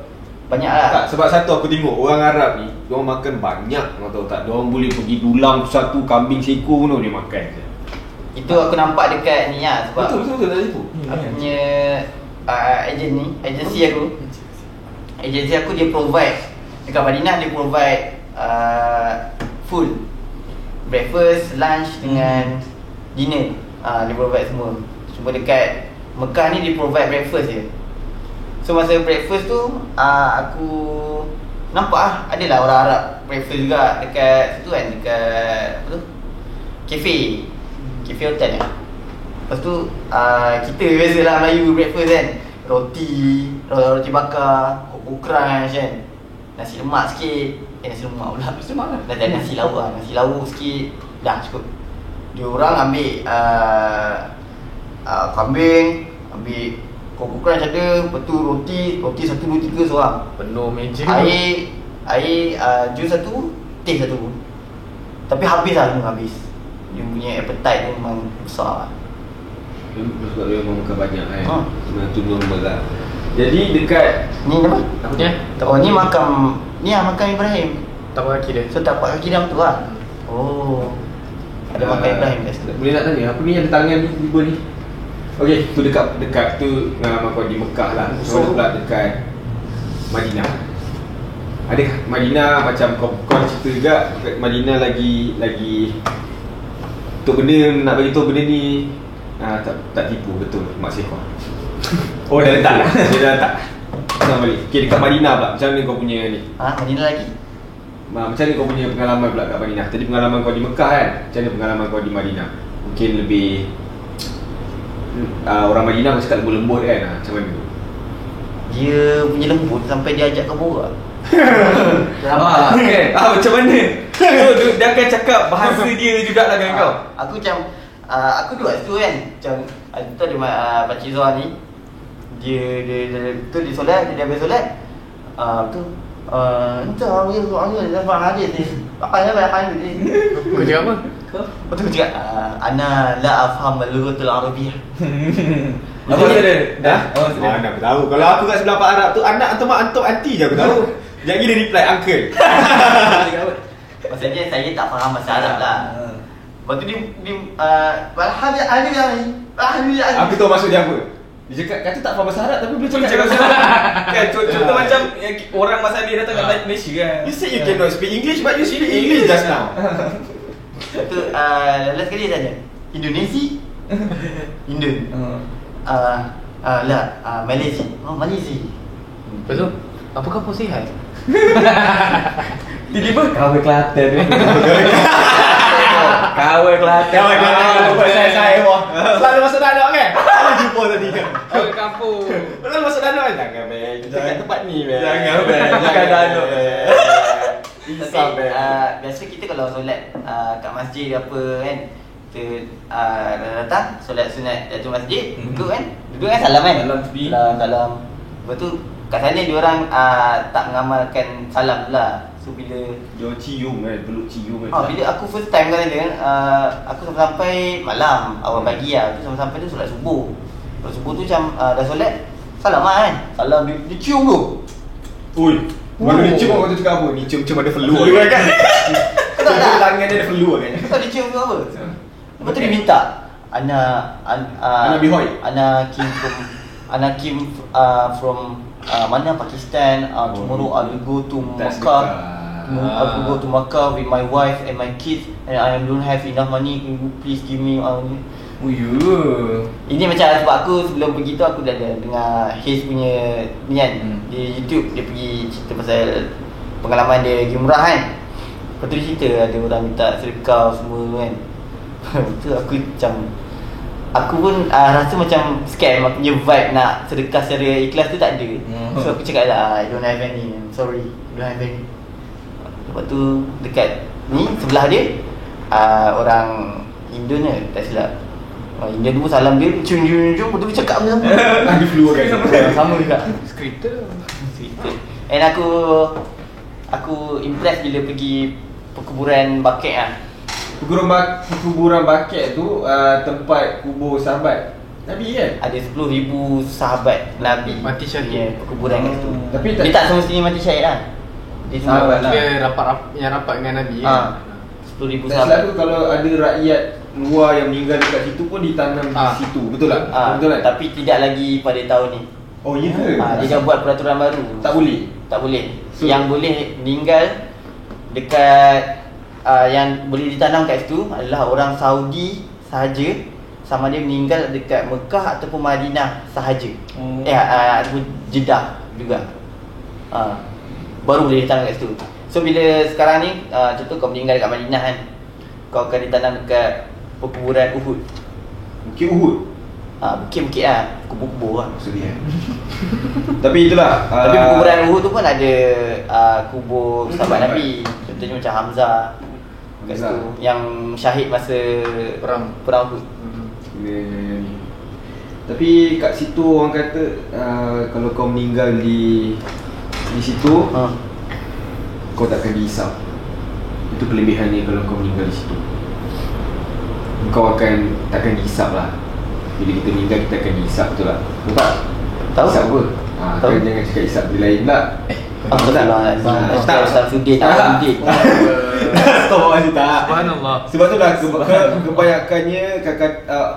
Banyak lah. Tak, sebab satu aku tengok orang Arab ni, diorang makan banyak, kau tahu tak? Diorang boleh pergi dulang satu kambing seekor pun dia makan. Itu aku nampak dekat ni lah sebab Betul tak itu? aku punya agensi aku dia provide dekat Madinah, dia provide full breakfast, lunch dengan dinner. Dia provide semua. Cuma dekat Mekah ni dia provide breakfast je. So masa breakfast tu aku nampak adalah orang Arab breakfast juga dekat situ kan, dekat apa tu? Cafe hotel ni. Lepas tu kita biasalah Melayu breakfast kan. Roti bakar, koko crunch kan. Nasi lemak sikit. Nasi lemak pula. Dan nasi lauk lah. Nasi lauk sikit. Dah cukup. Dia orang ambil kambing, ambil koko crunch ada, lepas tu roti 1, 2, 3 seorang. Penuh meja. Air jus satu, teh satu. Tapi habis lah, memang habis. Dia punya appetite ni memang besar lah. Sebab dia memang makan banyak kan. Memang tu normal lah. Jadi dekat Ni apa? Apa ni? Oh ni makam Ibrahim. Tapak kaki dia. So tapak kaki dia tu lah. Oh, ada makam Ibrahim kat situ. Boleh nak tanya, apa ni yang tangan ni tiba ni? Okey, tu dekat tu pengalaman kau di Mekah lah. So pula dekat Madinah. Adakah Madinah macam kau cerita juga dekat Madinah lagi untuk benda nak bagi tahu benda ni tak tipu betul mak sekolah. Oh dah letak lah. Dia dah letak. Sama balik. Okey, dekat Madinah pula macam mana kau punya ni? Madinah lagi? Macam mana kau punya pengalaman pula kat Madinah? Tadi pengalaman kau di Mekah kan? Macam mana pengalaman kau di Madinah? Mungkin lebih orang Madinah mesti tak lembut kan? Macam mana tu? Dia punya lembut sampai dia ajak kau borak. Kan? Macam mana? So dia akan cakap bahasa dia jugalah dengan kau. Aku macam aku duduk situ kan. Macam tu ada Pakcik Zah ni. Dia solat, dia habis solat. Tu entah dia dah faham hadis ni. Apa ni? Kau cakap apa? Lepas tu aku cakap ana la afham al-lughatul arabiyyah. Apa dia? Mana aku tahu. Kalau aku kat sebelah Pak Arab tu anak atau mak antum anti je aku tahu. Jangan dia reply uncle. Maksudnya saya tak faham bahasa Arab lah. Lepas tu dia alhamdulillah. Aku tahu maksud dia apa. Dia cakap kata tak faham bahasa Arab tapi boleh cakap bahasa Arab. Kan contoh macam orang masa dia datang kat Malaysia kan. You say you cannot speak English but you speak English just now. Tu last kali dia tanya Indonesia? Indon. Malaysia. Malaysia. Lepas tu, apa kau pun sihat? Tiba-tiba kawin Kelantan ni. Kawin Kelantan. Buat saya selalu masuk danau kan? Ada jumpa tadi kan? Kau ke kampung. Selalu masuk danau kan? Jangan Ben, kita kat tempat ni Ben. Jangan Ben, jangan danau Ben. Tapi biasa kita kalau solat kat masjid apa kan, kita datang solat sunat jatuh masjid, duduk kan salam kan, salam. Lepas tu kat sana diorang tak mengamalkan salam pula. So bila dia cium kan, peluk cium kan. bila aku first time kat sana kan, aku sampai malam, awal pagi lah. Aku sampai tu solat subuh. Solat subuh tu macam dah solat, salam lah kan. Salam dia cium tu. Ui, mana dia cium kau tu cakap apa? Ni cium ada flu kan? Kau tak tahu tangan dia ada flu kan? Kau tahu dia cium tu apa? Lepas tu dia minta Ana Bihoy. Ana Kim from mana Pakistan. Tomorrow I will go to Makkah. I will go to Makkah with my wife and my kids, and I don't have enough money. Can you please give me Ini macam sebab aku sebelum pergi tu aku dah dengar Haze punya ni kan, di YouTube dia pergi cerita pasal pengalaman dia pergi umrah kan. Lepas tu dia cerita ada orang minta sedekah semua kan. Tu aku macam aku pun rasa macam scam. Aku punya vibe nak sedekah secara ikhlas tu tak ada. So aku cakap lah I don't have any, I'm sorry, I don't have any. Lepas tu dekat ni sebelah dia orang Indian ni, tak silap. Indian tu pun salam dia, cium betul dia cakap sama. Ada flu kan. Sama juga. Skriptor. And aku impress bila pergi perkuburan Baqi' lah. Kuburan Baqi' tu tempat kubur sahabat Nabi kan? Ada 10,000 sahabat Nabi Mati syahid. punya perkuburan kat situ. Tapi Dia tak semestinya mati syahid lah. Dia Sahabat lah. Dia rapat dengan Nabi kan. 10,000 Tak sahabat. silap tu kalau ada rakyat luar yang meninggal dekat situ pun ditanam di situ. Betul tak? Betul kan? Tapi tidak lagi pada tahun ni. Oh ya ke? Dia dah buat peraturan baru. Tak boleh? Tak boleh. So- Yang boleh meninggal dekat yang boleh ditanam kat situ adalah orang Saudi sahaja, sama dia meninggal dekat Mekah ataupun Madinah sahaja. Ataupun Jeddah juga. Baru boleh ditanam kat situ. So bila sekarang ni contoh kau meninggal dekat Madinah kan, kau akan ditanam dekat perkuburan Uhud. Bukit Uhud? Bukit-bukit lah, kubur-kubur lah. Sedih kan? Tapi itulah Tapi perkuburan Uhud tu pun ada kubur sahabat Nabi. Contohnya macam Hamzah kat situ, yang syahid masa perang Uhud. Tapi kat situ orang kata kalau kau meninggal di situ kau takkan dihisap. Itu kelebihannya kalau kau meninggal di situ. Kau takkan dihisap lah. Bila kita meninggal kita akan dihisap, betul tak? Betul tak? Tahu? Hisap apa? Tahu. Kan jangan cakap hisap dia lain pula. Ustaz Sudin Awamudin. Masih tak. Subhanallah. Sebab tu lah kebanyakannya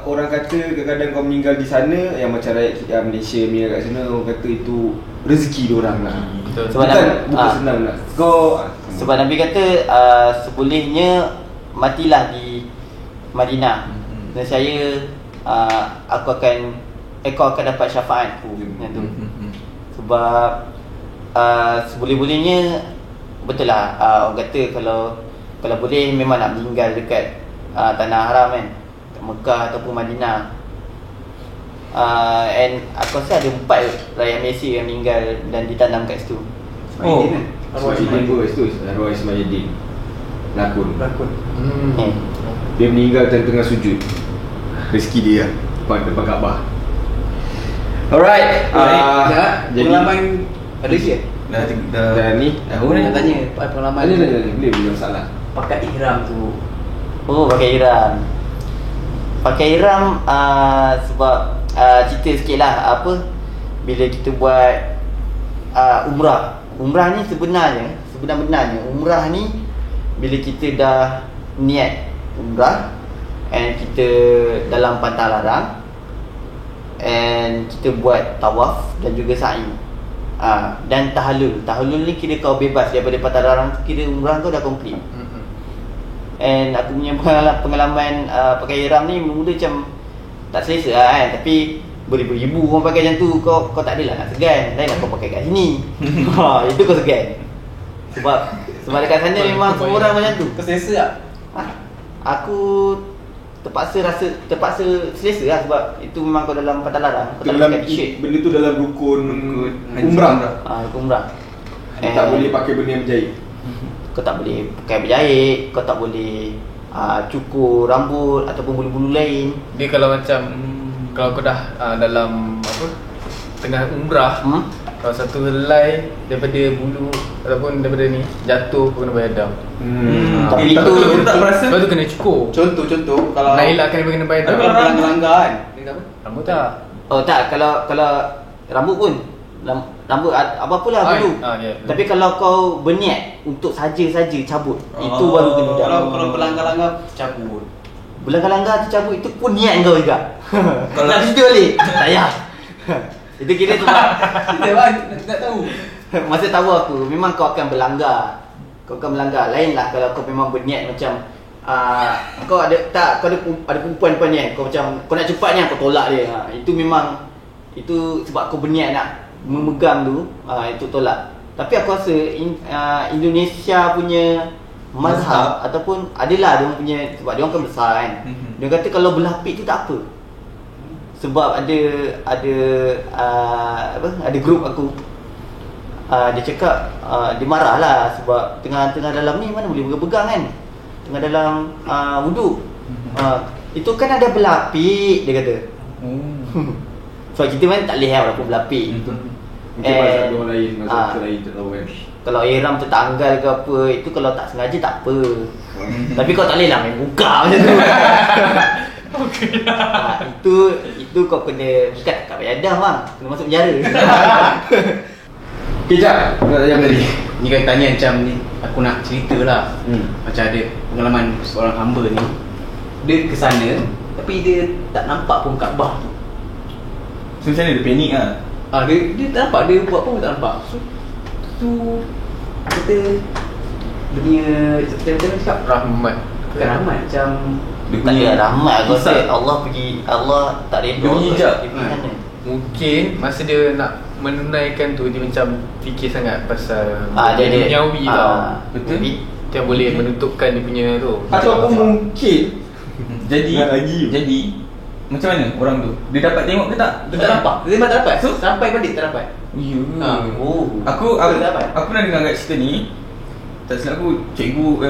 orang kata kadang-kadang kau meninggal di sana, yang macam rakyat Malaysia meninggal kat sana, orang kata itu rezeki diorang lah. Betul. Sebab Bukan senang nak. Sebab Nabi kata sebolehnya matilah di Madinah. Dan saya kau akan dapat syafaatku macam tu. Sebab seboleh-bolehnya betul lah, orang kata kalau boleh memang nak meninggal dekat tanah haram kan, kat Mekah ataupun Madinah. And aku rasa ada 4 rakyat Malaysia yang meninggal dan ditanam kat situ. Arwah Ismail lakon. Dia meninggal tengah sujud. Rezeki dia depan Kaabah. Alright. Jadi Pengalaman ada ke? dah ni Aku nak tanya pengalaman boleh bila masalah. pakai ihram tu. Pakai ihram. Pakai ihram sebab cerita sikit lah bila kita buat umrah ni sebenarnya umrah ni bila kita dah niat umrah and kita dalam pantang larang and kita buat tawaf dan juga sa'i dan tahallul ni kira kau bebas daripada pantang larang tu, kira umrah kau dah complete. And aku punya pengalaman pakai ihram ni mula macam tak selesa lah kan, tapi beribu-ribu orang pakai macam tu, kau tak adalah nak segan. Lain lah kau pakai kat sini. Itu kau segan. Sebab dekat sana memang semua orang macam tu. Kau selesa tak? Aku terpaksa selesa lah, sebab itu memang kau dalam pantang larang. Kau tak boleh pakai t-shirt. Benda tu dalam rukun umrah. Rukun umrah. Tak boleh pakai benda yang berjahit. Kau tak boleh pakai berjahit, kau tak boleh cukur rambut ataupun bulu-bulu lain. Dia kalau macam kalau kau dah dalam tengah umrah, kalau satu helai daripada bulu ataupun daripada ni jatuh kau kena bayar dam. Tapi itu tak merasa. Lepas tu kena cukur. Contoh kalau Naila kena bayar dam. kalau langgar kan. Rambut tak? tak, kalau rambut pun rambut apa-apalah bulu. Ya. Tapi kalau kau berniat untuk saja-saja cabut, itu baru kena dam. Kalau berlanggar-langgar cabut. Berlanggar-langgar tercabut, itu pun niat kau juga. Kalau nak cerita balik, tak payah. Itu kira sebab Kita nak tahu. masa tawaf tu memang kau akan berlanggar. Lain lah kalau kau memang berniat macam kau ada perempuan depan ni kan, kau macam kau nak cepat ni kau tolak dia. Itu memang sebab kau berniat nak memegang tu, itu tolak. Tapi aku rasa Indonesia punya mazhab ataupun adalah dia punya, sebab dia orang kan besar kan. Dia kata kalau berlapik tu tak apa. Sebab ada grup aku dia cakap dia marah lah sebab tengah dalam ni mana boleh pegang kan, tengah dalam wuduk. Itu kan ada berlapik, dia kata. Sebab kita kan tak boleh walaupun berlapik. Mungkin pasal orang lain, masa lain tak tahu kan. Kalau ihram tertanggal ke apa, itu kalau tak sengaja tak apa. Tapi kau tak boleh lah main buka macam tu. Itu kau kena ikat kat bayadah bang, kena masuk penjara. Kejap, nak tanya tadi. Ni kan tanya macam ni, aku nak cerita lah. Macam ada pengalaman seorang hamba ni, dia ke sana tapi dia tak nampak pun Kaabah tu. So macam mana dia panik lah. Dia tak nampak, dia buat pun tak nampak. So tu kita dia punya macam cakap Rahmat. bukan rahmat, macam Dia Tak ada rahmat, kau kisah. rasa Allah tak redha. Dia punya hijab. Dia pergi sana. Mungkin masa dia nak menunaikan tu, dia macam fikir sangat pasal Dia duniawi tau. Betul. Dia boleh menentukan dia punya tu. Ataupun mungkin Jadi Nak lagi. Jadi macam mana orang tu? Dia dapat tengok ke tak? dia tak nampak. Dia memang tak dapat. So- Sampai balik tak dapat. Ya. Oh. Aku tak dapat. pernah dengar kat cerita ni. Tak silap aku cikgu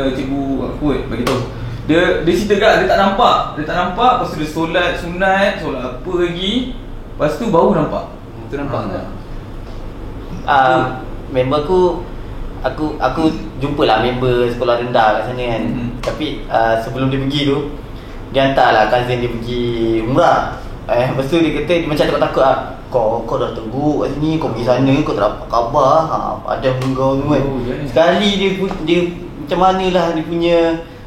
aku bagi tahu. Dia cerita kat dia tak nampak. Lepas tu dia solat sunat, solat apa lagi. Lepas tu baru nampak. Tu nampak tak? Member aku jumpalah member sekolah rendah kat sana kan. Tapi sebelum dia pergi tu, dia hantarlah cousin dia pergi umrah. Lepas tu dia kata, dia macam takut-takut lah. Kau dah teruk kat sini, kau pergi sana, kau tak dapat khabar. Ada kau tu kan. Sekali dia macam manalah dia punya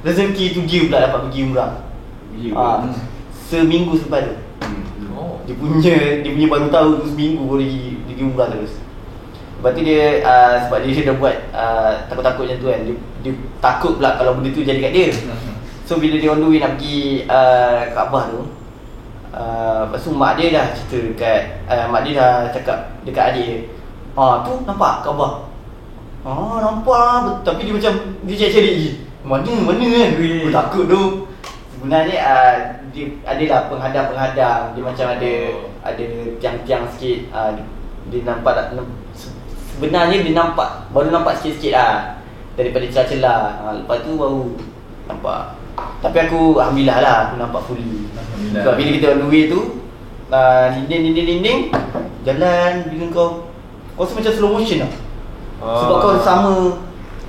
rezeki tu, dia pula dapat pergi umrah. Seminggu selepas tu. Dia punya baru tahu tu seminggu baru pergi umrah terus. Lepas tu dia sebab dia dah buat takut-takut macam tu kan. Dia takut pula kalau benda tu jadi kat dia. So bila dia on the way nak pergi Kaabah tu, lepas tu mak dia dah cerita dekat mak dia dah cakap dekat adik dia, tu nampak Kaabah. Nampak. Tapi dia macam dia cari-cari je. Mana kan. Aku takut tu. Sebenarnya dia adalah penghadang-penghadang. Dia macam ada tiang-tiang sikit. Dia nampak sebenarnya dia baru nampak sikit-sikit lah daripada celah-celah. Lepas tu baru nampak. Tapi aku alhamdulillah lah, aku nampak fully. Sebab bila kita on the way tu, dinding jalan, bila kau rasa macam slow motion lah. Sebab kau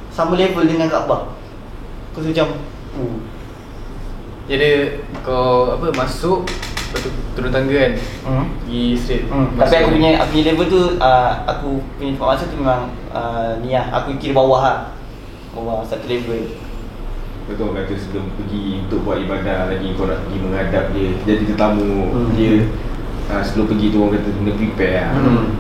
sama level dengan Kaabah. Kau rasa macam Jadi kau masuk, lepas tu turun tangga kan, pergi straight. Tapi aku punya level tu, aku punya tempat masuk tu memang ni lah, aku kira bawah lah. Bawah satu level. Betul kata sebelum pergi untuk buat ibadah lagi, kau nak pergi menghadap dia, jadi tetamu dia. Sebelum pergi tu orang kata kena prepare lah.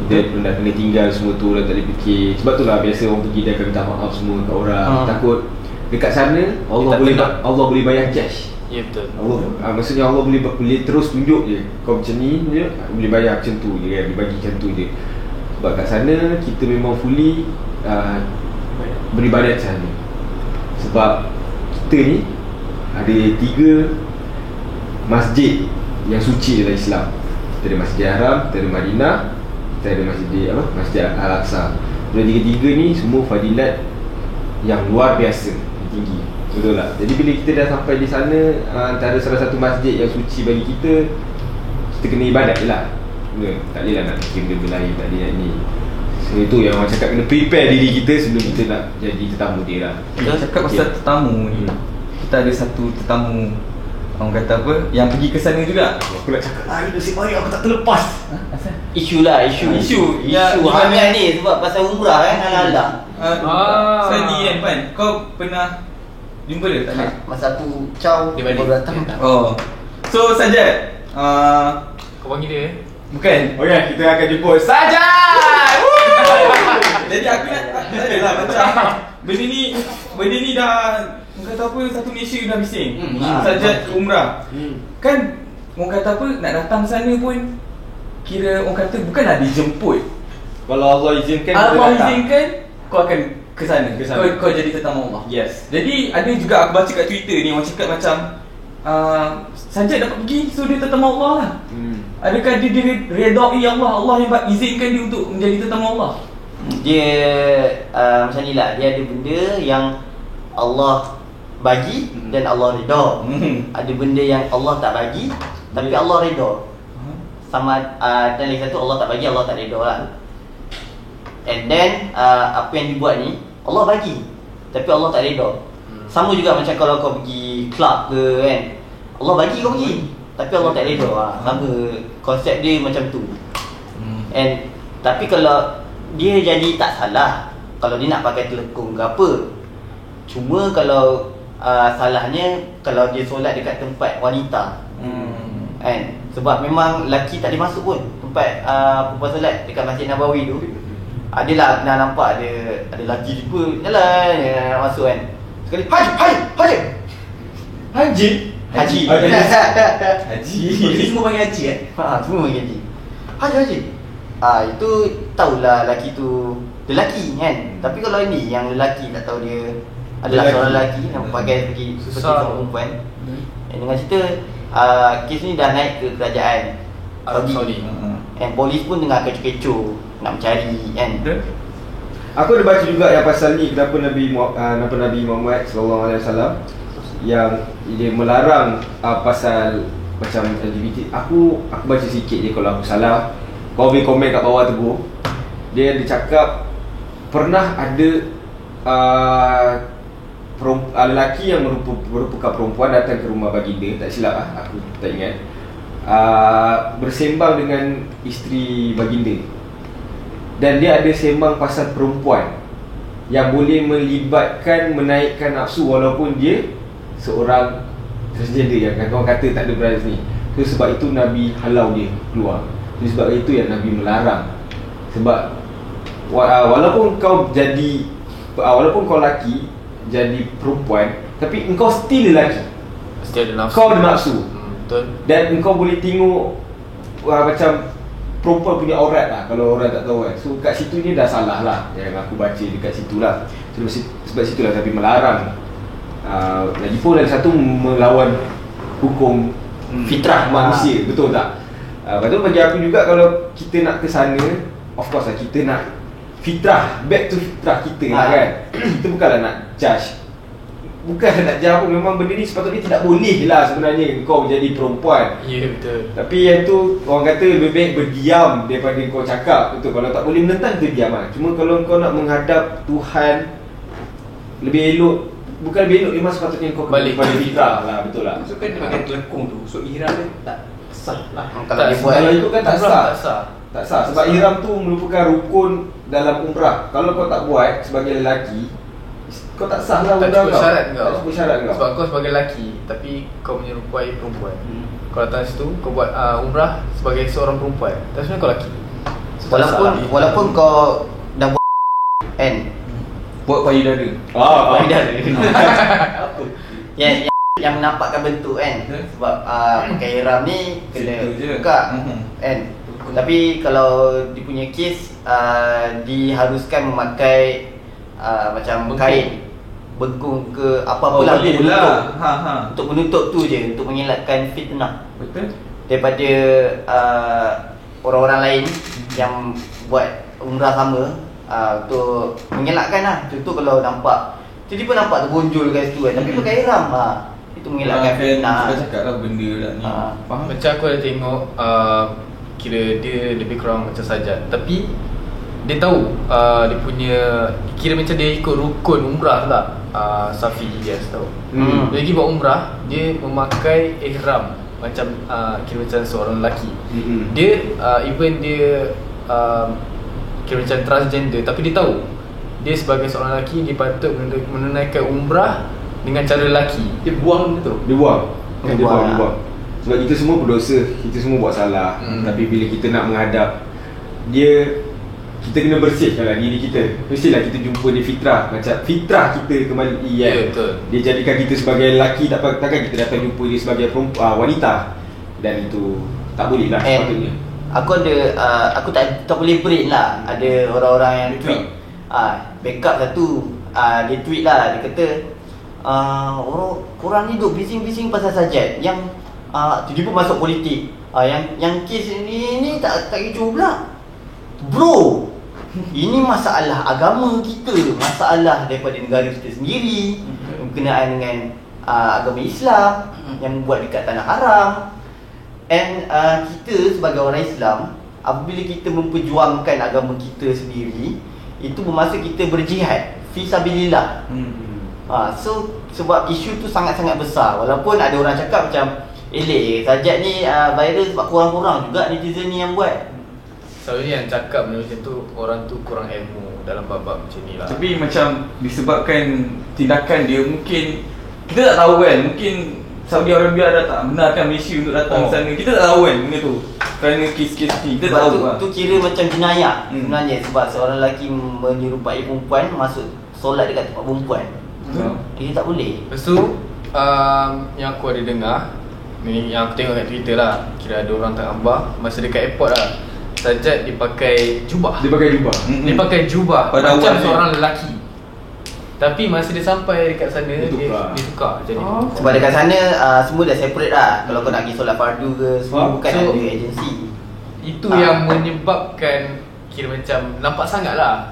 Dia dah kena tinggal semua tu, dah tak boleh fikir. Sebab tu lah biasa orang pergi dia akan minta maaf semua kat orang. Takut dekat sana Allah boleh bayar cash. Ya betul. Maksudnya Allah boleh terus tunjuk je, kau macam ni je, boleh bayar macam tu je kan, dia bagi macam tu je. Sebab kat sana kita memang fully beribadat sana. Sebab kita ni ada 3 masjid yang suci dalam Islam. Kita ada Masjid Haram, kita ada Madinah, kita ada Masjid Al-Aqsa. Dan 3 ni semua fadilat yang luar biasa, tinggi. Betul tak? Jadi bila kita dah sampai di sana, antara salah satu masjid yang suci bagi kita kena ibadat je lah. Tak boleh lah nak fikir benda lain, tak boleh nak ni. So itu yang orang cakap, kena prepare diri kita sebelum kita nak jadi tetamu dia lah. Kita cakap pasal tetamu ni, kita ada satu tetamu, orang kata apa, yang pergi ke sana juga. Aku nak cakap, nasib baik aku tak terlepas. Isu hangat ni sebab pasal umrah kan, alah-alah. Sadi kan, kau pernah jumpa dia tak ada? Masa aku caw, Dia balik. baru datang. So Sajat, Kau panggil dia bukan. Okay, kita akan jemput Sajat. Jadi aku nak tak adalah macam benda ni dah, orang kata apa, satu Malaysia dah bising. Sajat umrah. Kan orang kata apa, nak datang sana pun kira orang kata bukanlah dijemput. Kalau Allah izinkan, kita Allah datang. izinkan, kau akan ke sana. Kau jadi tetamu Allah. Yes. Jadi ada juga aku baca kat Twitter ni, orang cakap macam Sajat dapat pergi, so dia tetamu Allah lah. Adakah dia redai Allah yang izinkan dia untuk menjadi tetamu Allah? Dia macam ni lah, dia ada benda yang Allah bagi dan Allah redha. Ada benda yang Allah tak bagi tapi Allah redha. Sama dan lagi satu, Allah tak bagi, Allah tak redha lah. And then apa yang dibuat ni Allah bagi tapi Allah tak redha. Sama juga macam kalau kau pergi club ke kan, Allah bagi kau pergi tapi Allah tak redha. Sama konsep dia macam tu. And tapi kalau dia jadi tak salah kalau dia nak pakai telekung ke apa. Cuma kalau salahnya kalau dia solat dekat tempat wanita. Kan? Sebab memang lelaki tak boleh masuk pun tempat perempuan solat dekat Masjid Nabawi tu. Adalah nak nampak ada lelaki juga jalan nak masuk kan. Sekali haji. Jadi semua panggil haji Semua panggil haji. Haji. Itu tahulah lelaki tu lelaki kan. Tapi kalau ini yang lelaki tak tahu dia adalah seorang lelaki yang pakai seperti seorang perempuan. Dengan cerita kes ni dah naik ke kerajaan Saudi. And polis pun tengah kecoh-kecoh nak mencari kan. Aku ada baca juga yang pasal ni, kenapa Nabi Muhammad SAW yang dia melarang pasal macam LGBT. Aku baca sikit je, kalau aku salah kau boleh komen kat bawah tegur. Dia cakap pernah ada lelaki yang merupakan perempuan datang ke rumah baginda, tak silap aku tak ingat, bersembang dengan isteri baginda. Dan dia ada sembang pasal perempuan yang boleh melibatkan menaikkan nafsu walaupun dia seorang transgender, yang orang kata tak ada berada ni. Sebab itu Nabi halau dia keluar. Sebab itu yang Nabi melarang. Sebab walaupun kau lelaki jadi perempuan, tapi engkau still lelaki. Still ada nafsu. Kau ada nafsu. Betul. Dan engkau boleh tengok macam perempuan punya aurat lah, kalau orang tak tahu kan. So kat situ ni dah salah lah, yang aku baca dekat situ lah. Sebab situlah Nabi melarang. Lagipun lagi satu melawan hukum fitrah manusia, betul tak? Lepas tu bagi aku juga, kalau kita nak ke sana, of course lah kita nak fitrah, back to fitrah kita kan. Kita bukanlah nak judge, bukan nak judge pun. Memang benda ni sepatutnya tidak boleh lah sebenarnya kau jadi perempuan. Ya, betul. Tapi yang tu orang kata lebih baik berdiam daripada kau cakap. Betul, kalau tak boleh menentang kita diam lah. Cuma kalau kau nak menghadap Tuhan, lebih elok, bukan lebih elok, memang sepatutnya kau balik pada fitrah lah. Betul lah. So kan dia pakai telekung tu, so ihram dia tak sah lah. Kalau itu kan tak Umrah sah. Tak sah. Sebab ihram tu merupakan rukun dalam umrah. Kalau kau tak buat sebagai lelaki, kau tak sah lah Tak umrah cukup kau. syarat kau. Tak cukup syarat kau. Sebab kau sebagai lelaki tapi kau menyerupai perempuan. Kalau datang situ kau buat umrah sebagai seorang perempuan, tapi sebenarnya kau lelaki. Walaupun kau dah buat kan, Buat payudara. payudara. yang menampakkan bentuk kan. Sebab pakai ihram ni kena Situ je. buka kan. Tapi kalau dia punya kes diharuskan memakai macam kain bengkung ke apa-apa lah boleh untuk lah. menutup. Untuk menutup tu je, untuk mengelakkan fitnah Betul. daripada orang-orang lain yang buat umrah sama, untuk mengelakkan lah. Contoh kalau nampak tiba-tiba nampak terbonjol kat situ kan, tapi pakai ihram itu mengelakkan fitnah. Kita cakap lah benda lah ni. Faham? Macam aku ada tengok kira dia lebih kurang macam sajad, tapi dia tahu dia punya, kira macam dia ikut rukun umrah lah. Safi dia tahu. Dia pergi buat umrah, dia memakai ihram macam kira macam seorang lelaki. Dia even dia kira macam transgender, tapi dia tahu dia sebagai seorang lelaki dia patut menunaikan umrah dengan cara lelaki. Dia buang tu. Dia buang. Dia Dia buang. buang. Sebab kita semua berdosa, kita semua buat salah. Tapi bila kita nak menghadap dia, kita kena bersihkanlah diri kita. Mestilah kita jumpa dia fitrah, macam fitrah kita kembali kan. Ya, betul. Dia jadikan kita sebagai lelaki, takkan kita datang jumpa dia sebagai wanita. Dan itu tak boleh lah sepatutnya. Aku tak boleh brain lah. Ada orang-orang yang tweet backup satu, dia tweet lah, dia kata korang ni duk bising-bising pasal sajat, yang tiba-tiba masuk politik, yang kes ni tak kecoh pula. Bro, Ini masalah agama kita, masalah daripada negara kita sendiri, berkenaan dengan agama Islam yang buat dekat tanah haram. And kita sebagai orang Islam, apabila kita memperjuangkan agama kita sendiri, itu bermasa kita berjihad fi sabilillah. So sebab isu tu sangat-sangat besar. Walaupun ada orang cakap macam Sajat ni viral sebab kurang-kurang juga netizen ni yang buat. Selalunya yang cakap macam tu, orang tu kurang ilmu dalam bab-bab macam ni lah. Tapi macam disebabkan tindakan dia, mungkin kita tak tahu kan, mungkin Saudi Arabia dah tak benarkan Malaysia untuk datang ke sana. Kita tak tahu kan benda tu. Kerana kes-kes ni kita tak tahu tu kira macam jenayah sebenarnya, sebab seorang lelaki menyerupai perempuan masuk solat dekat tempat perempuan. Dia tak boleh. Lepas tu yang aku ada dengar ni, yang aku tengok kat Twitter lah, kira ada orang tak gambar masa dekat airport lah, Sajat dipakai jubah. Dia pakai jubah. Dia pakai jubah pada macam awal seorang lelaki. Tapi masa dia sampai dekat sana, dia tukar jadi. Sebab dekat sana semua dah separate lah. Kalau kau nak pergi solat fardu ke, semua bukan So, ada agensi. Itu yang menyebabkan kira macam nampak sangat lah.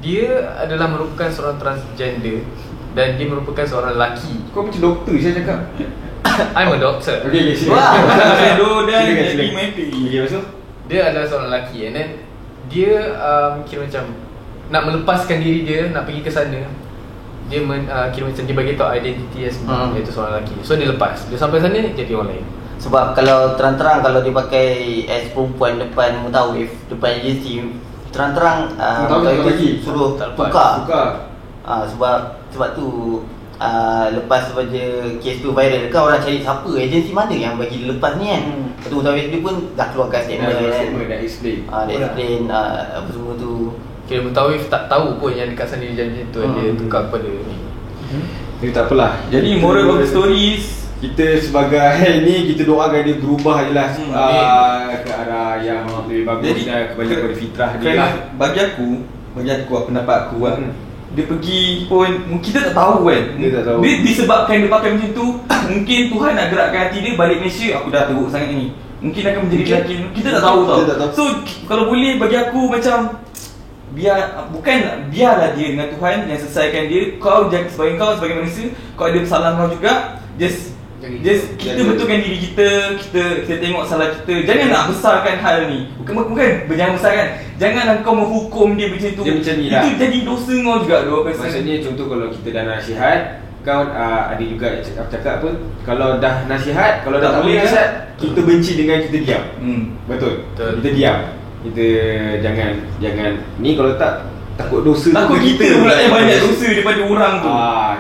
Dia adalah merupakan seorang transgender dan dia merupakan seorang lelaki. Kau macam doktor saya cakap. I'm a doctor. Okay, sila. Shadow dan Silakan, jadi silakan. mimpi. Okay, lepas tu? Dia adalah seorang lelaki, and then dia kira macam nak melepaskan diri dia, nak pergi ke sana. Dia kira macam dia bagi tahu identiti dia sebenarnya iaitu seorang lelaki. So dia lepas. Dia sampai sana jadi orang lain. Sebab kalau terang-terang kalau dia pakai as perempuan depan mutawif, depan agensi, terang-terang lagi suruh tak lepas. tukar. Sebab tu lepas saja kes tu viral kan, orang cari siapa agensi mana yang bagi dia lepas ni kan. Lepas tu mutawif dia pun dah keluarkan statement kan. Dah explain. Dia explain apa semua tu. Kira mutawif tak tahu pun yang dekat sana dia jadi tu, dia tukar kepada ni. Jadi tak apalah. Jadi moral of the story is, kita sebagai ni, kita doakan dia berubah je lah ke arah yang lebih bagus. Jadi, dan kembali kepada fitrah dia kerana lah. bagi aku pendapat aku lah, dia pergi pun kita tak tahu kan. Dia tak tahu. Dia disebabkan dia pakai macam tu, mungkin Tuhan nak gerakkan hati dia balik Malaysia. Aku dah teruk sangat ni, mungkin akan menjadi lelaki. Kita tak tahu tau. Kita tak tahu. So kalau boleh bagi aku macam biarlah dia dengan Tuhan yang selesaikan dia. Kau sebagai manusia, kau ada kesalahan kau juga. Just kita betulkan diri kita tengok salah kita. Jangan nak besarkan hal ni. Bukan jangan besarkan. Janganlah kau menghukum dia macam tu. Dia macam ni lah. Itu jadi dosa kau juga doa pasal. Maksudnya contoh kalau kita dah nasihat, kau ada juga cakap apa, kalau dah nasihat, kalau dah tak boleh nasihat, kita benci dengan kita diam. Betul. Kita diam. Kita jangan ni, kalau takut dosa Takut kita pula yang banyak dosa daripada orang tu.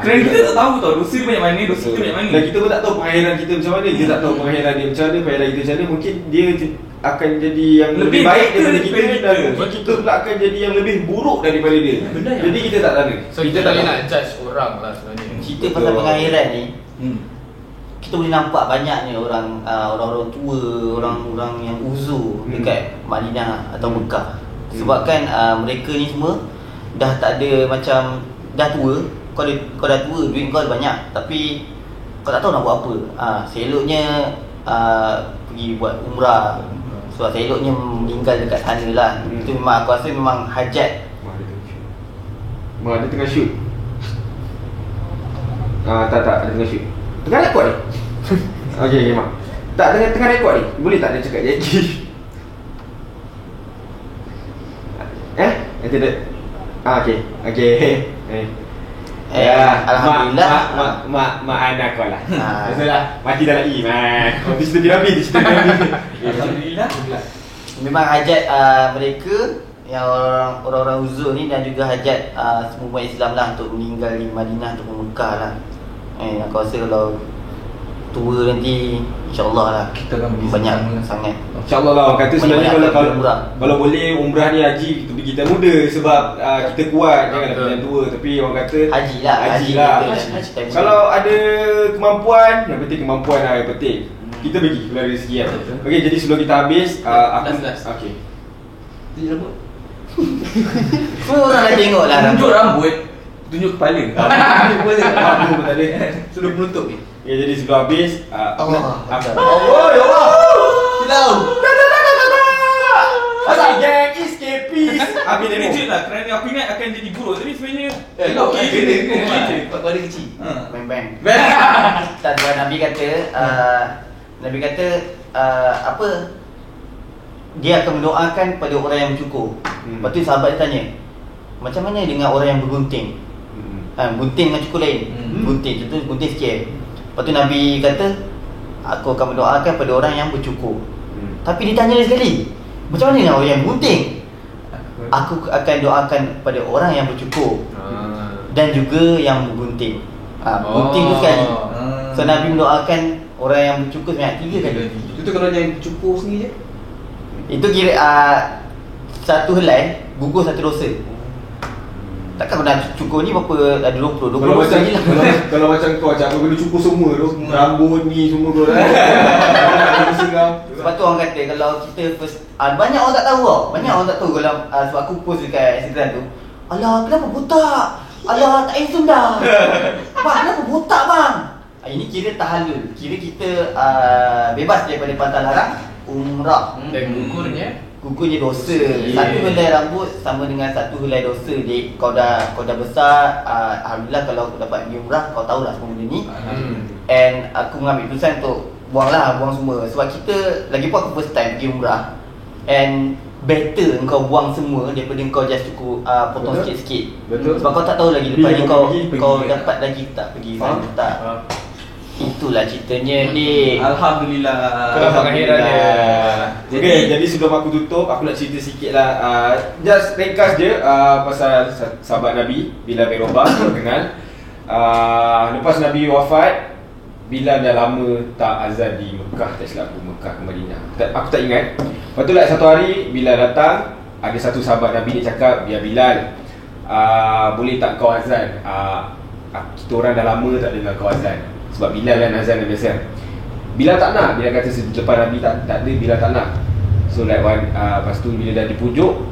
Kerana kita tak tahu tau dosa dia banyak mana, dosa kita banyak mana. Dan kita pun tak tahu pengakhiran kita macam mana. Dia tak tahu pengakhiran dia macam mana, pengakhiran kita macam mana. Mungkin dia akan jadi yang lebih baik daripada kita, dan mungkin kita pula akan jadi yang lebih buruk daripada dia. Jadi kita tak tahu. So kita tak boleh nak judge orang lah sebenarnya. Cerita pasal pengakhiran ni, kita boleh nampak banyaknya orang-orang tua, orang-orang yang uzur dekat Madinah atau Mekah. Sebabkan mereka ni semua dah tak ada, macam dah tua. Kau dah tua, duit kau banyak, tapi kau tak tahu nak buat apa. Seloknya pergi buat umrah. So seloknya meninggal dekat sana lah. Itu memang aku rasa memang hajat. Mak dia tengah shoot. Tak ada tengah shoot. Tengah rekod ni. Okey mak. Tak, tengah rekod ni. Boleh tak dia cakap jadi? Nanti dia. Okey. Alhamdulillah. Mak anak kau lah. Masalah mati dah lagi mak. Habis tu dia habis. Alhamdulillah. Memang hajat mereka yang orang-orang uzur ni, dan juga hajat semua umat Islam lah untuk meninggal di Madinah ataupun Mekah lah. Aku rasa kalau tua nanti, insyaAllah lah kita akan pergi banyak sama. sangat. InsyaAllah lah. Orang kata sebenarnya Banyak kalau boleh umrah ni haji, kita pergi kita muda sebab kita kuat. Janganlah kita yang tua. Tapi orang kata Haji lah. Kalau ada kemampuan, yang penting kemampuan lah yang penting. Kita pergi keluar rezeki kan. Okey, jadi sebelum kita habis aku okey. Tunjuk rambut. Semua orang dah tengok lah Tunjuk rambut, tunjuk kepala. Aku pun tak ada. Sudah menutup ni. Okay, jadi sebelum habis Allah. Allah ya Allah. Silau. Asal gang escapist. Habis manager lah kerana aku ingat akan jadi guru. Tapi sebenarnya Kau ada kecil. Bang. Tak, Nabi kata apa? Dia akan mendoakan pada orang yang bercukur. Lepas tu sahabat dia tanya, macam mana dengan orang yang bergunting? Gunting dengan cukur lain. Gunting, contoh gunting sikit. Lepas tu Nabi kata, aku akan mendoakan pada orang yang bercukur. Tapi dia tanya sekali, macam mana dengan orang yang bergunting? Aku akan doakan pada orang yang bercukur dan juga yang bergunting. Gunting tu sekali. So Nabi mendoakan orang yang bercukur sebanyak 3 kali. Itu kalau yang cukur sendiri je. Itu kira satu helai gugur satu dosa. Takkan kau nak cukur ni berapa, ada 20 Kalau macam je lah. kalau macam kau macam aku kena cukur semua tu, rambut ni semua tu. Sebab tu orang kata kalau kita first banyak orang tak tahu tau. Banyak orang tak tahu kalau sebab aku post dekat Instagram tu. Alah, kenapa botak? Alah, tak handsome dah. Bang, kenapa botak bang? Ini kira tahallul. Kira kita bebas daripada pantai larang, umrah. Dan Gugurnya dosa. Satu helai rambut sama dengan satu helai dosa. Jadi kau dah besar, alhamdulillah kalau aku dapat pergi umrah, kau tahulah semua benda ni. And aku mengambil keputusan untuk buang semua. Sebab kita, lagipun aku first time pergi umrah. And better engkau buang semua daripada engkau just cukup potong sikit-sikit. Betul. Sebab kau tak tahu lagi lepas ni kau pergi, dapat lagi tak pergi sana tak. Itulah ceritanya ni. Alhamdulillah. Itulah akhiran dia. Jadi sebelum aku tutup, aku nak cerita sikit lah. Just ringkas je pasal sahabat Nabi Bilal bin Rabah. Kenal. Lepas Nabi wafat, Bilal dah lama tak azan di Mekah, tak silap aku, Mekah ke Madinah. Aku tak ingat. Lepas tu lah satu hari Bilal datang, ada satu sahabat Nabi ni cakap, "Ya Bilal, boleh tak kau azan? Kita orang dah lama tak dengar kau azan." Sebab Bilal kan azan dah biasa. Bilal tak nak, Bilal kata depan Nabi tak ada, Bilal tak nak. So like lepas tu bila dah dipujuk,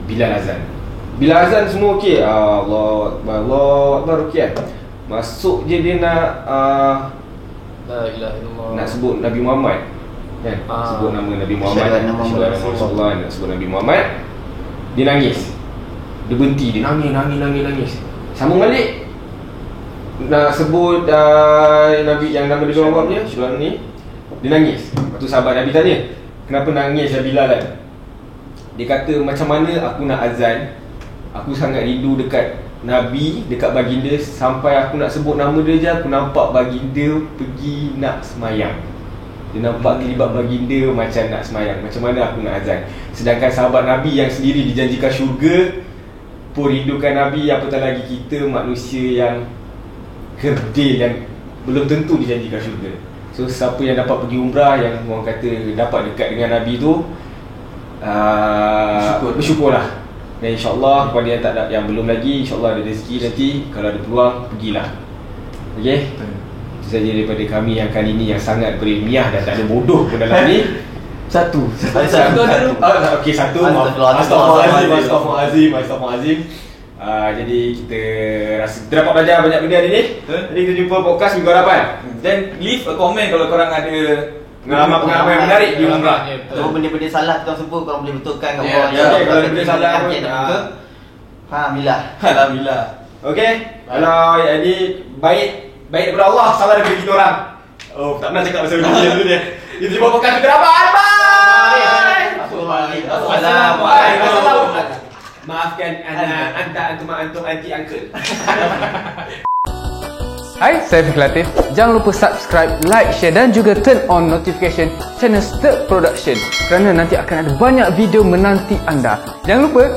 Bilal azan. Bila azan semua okey, Allah Akbar okey kan. Masuk je dia nak La ilaha illallah. nak sebut Nabi Muhammad kan, sebut nama Nabi Muhammad, Rasulullah, nak sebut Nabi Muhammad, dia nangis. Dia berhenti, dia nangis. Sambung balik nak sebut Nabi yang nama dia Muhammad punya, Syulan ni, dia nangis. Lepas tu sahabat Nabi tanya, "Kenapa nangis ya Bilal kan?" Dia kata, "Macam mana aku nak azan, aku sangat rindu dekat Nabi, dekat baginda, sampai aku nak sebut nama dia je, aku nampak baginda pergi nak semayang. Dia nampak kelibat baginda macam nak semayang. Macam mana aku nak azan?" Sedangkan sahabat Nabi yang sendiri dijanjikan syurga pun rindukan Nabi, apatah lagi kita manusia yang kerdil yang belum tentu dijanjikan syurga. So siapa yang dapat pergi umrah, yang orang kata dapat dekat dengan Nabi tu, bersyukurlah. Dan insyaAllah kepada yang tak ada, yang belum lagi, insyaAllah ada rezeki nanti, kalau ada peluang, pergilah. Okay? Itu saja daripada kami yang kali ni yang sangat berilmiah dan tak ada bodoh pun dalam ni. Satu ada. Okey, satu. Astaghfirullahalazim. Jadi kita rasa kita dapat belajar banyak benda hari ni. Jadi kita jumpa podcast minggu hadapan. Dan leave a comment kalau korang ada pengalaman yang menarik di umrah. Kalau benda-benda salah kita sebut, korang boleh betulkan kat Ya, kalau ada benda salah pun, Alhamdulillah. Okey. Kalau jadi baik daripada Allah, salah daripada kita orang. Oh, tak pernah cakap pasal benda dulu dia. Kita jumpa podcast minggu hadapan. Bye. Assalamualaikum. Maafkan antum anti uncle. Hai, saya Fik Latif. Jangan lupa subscribe, like, share dan juga turn on notification channel Stirk Production kerana nanti akan ada banyak video menanti anda. Jangan lupa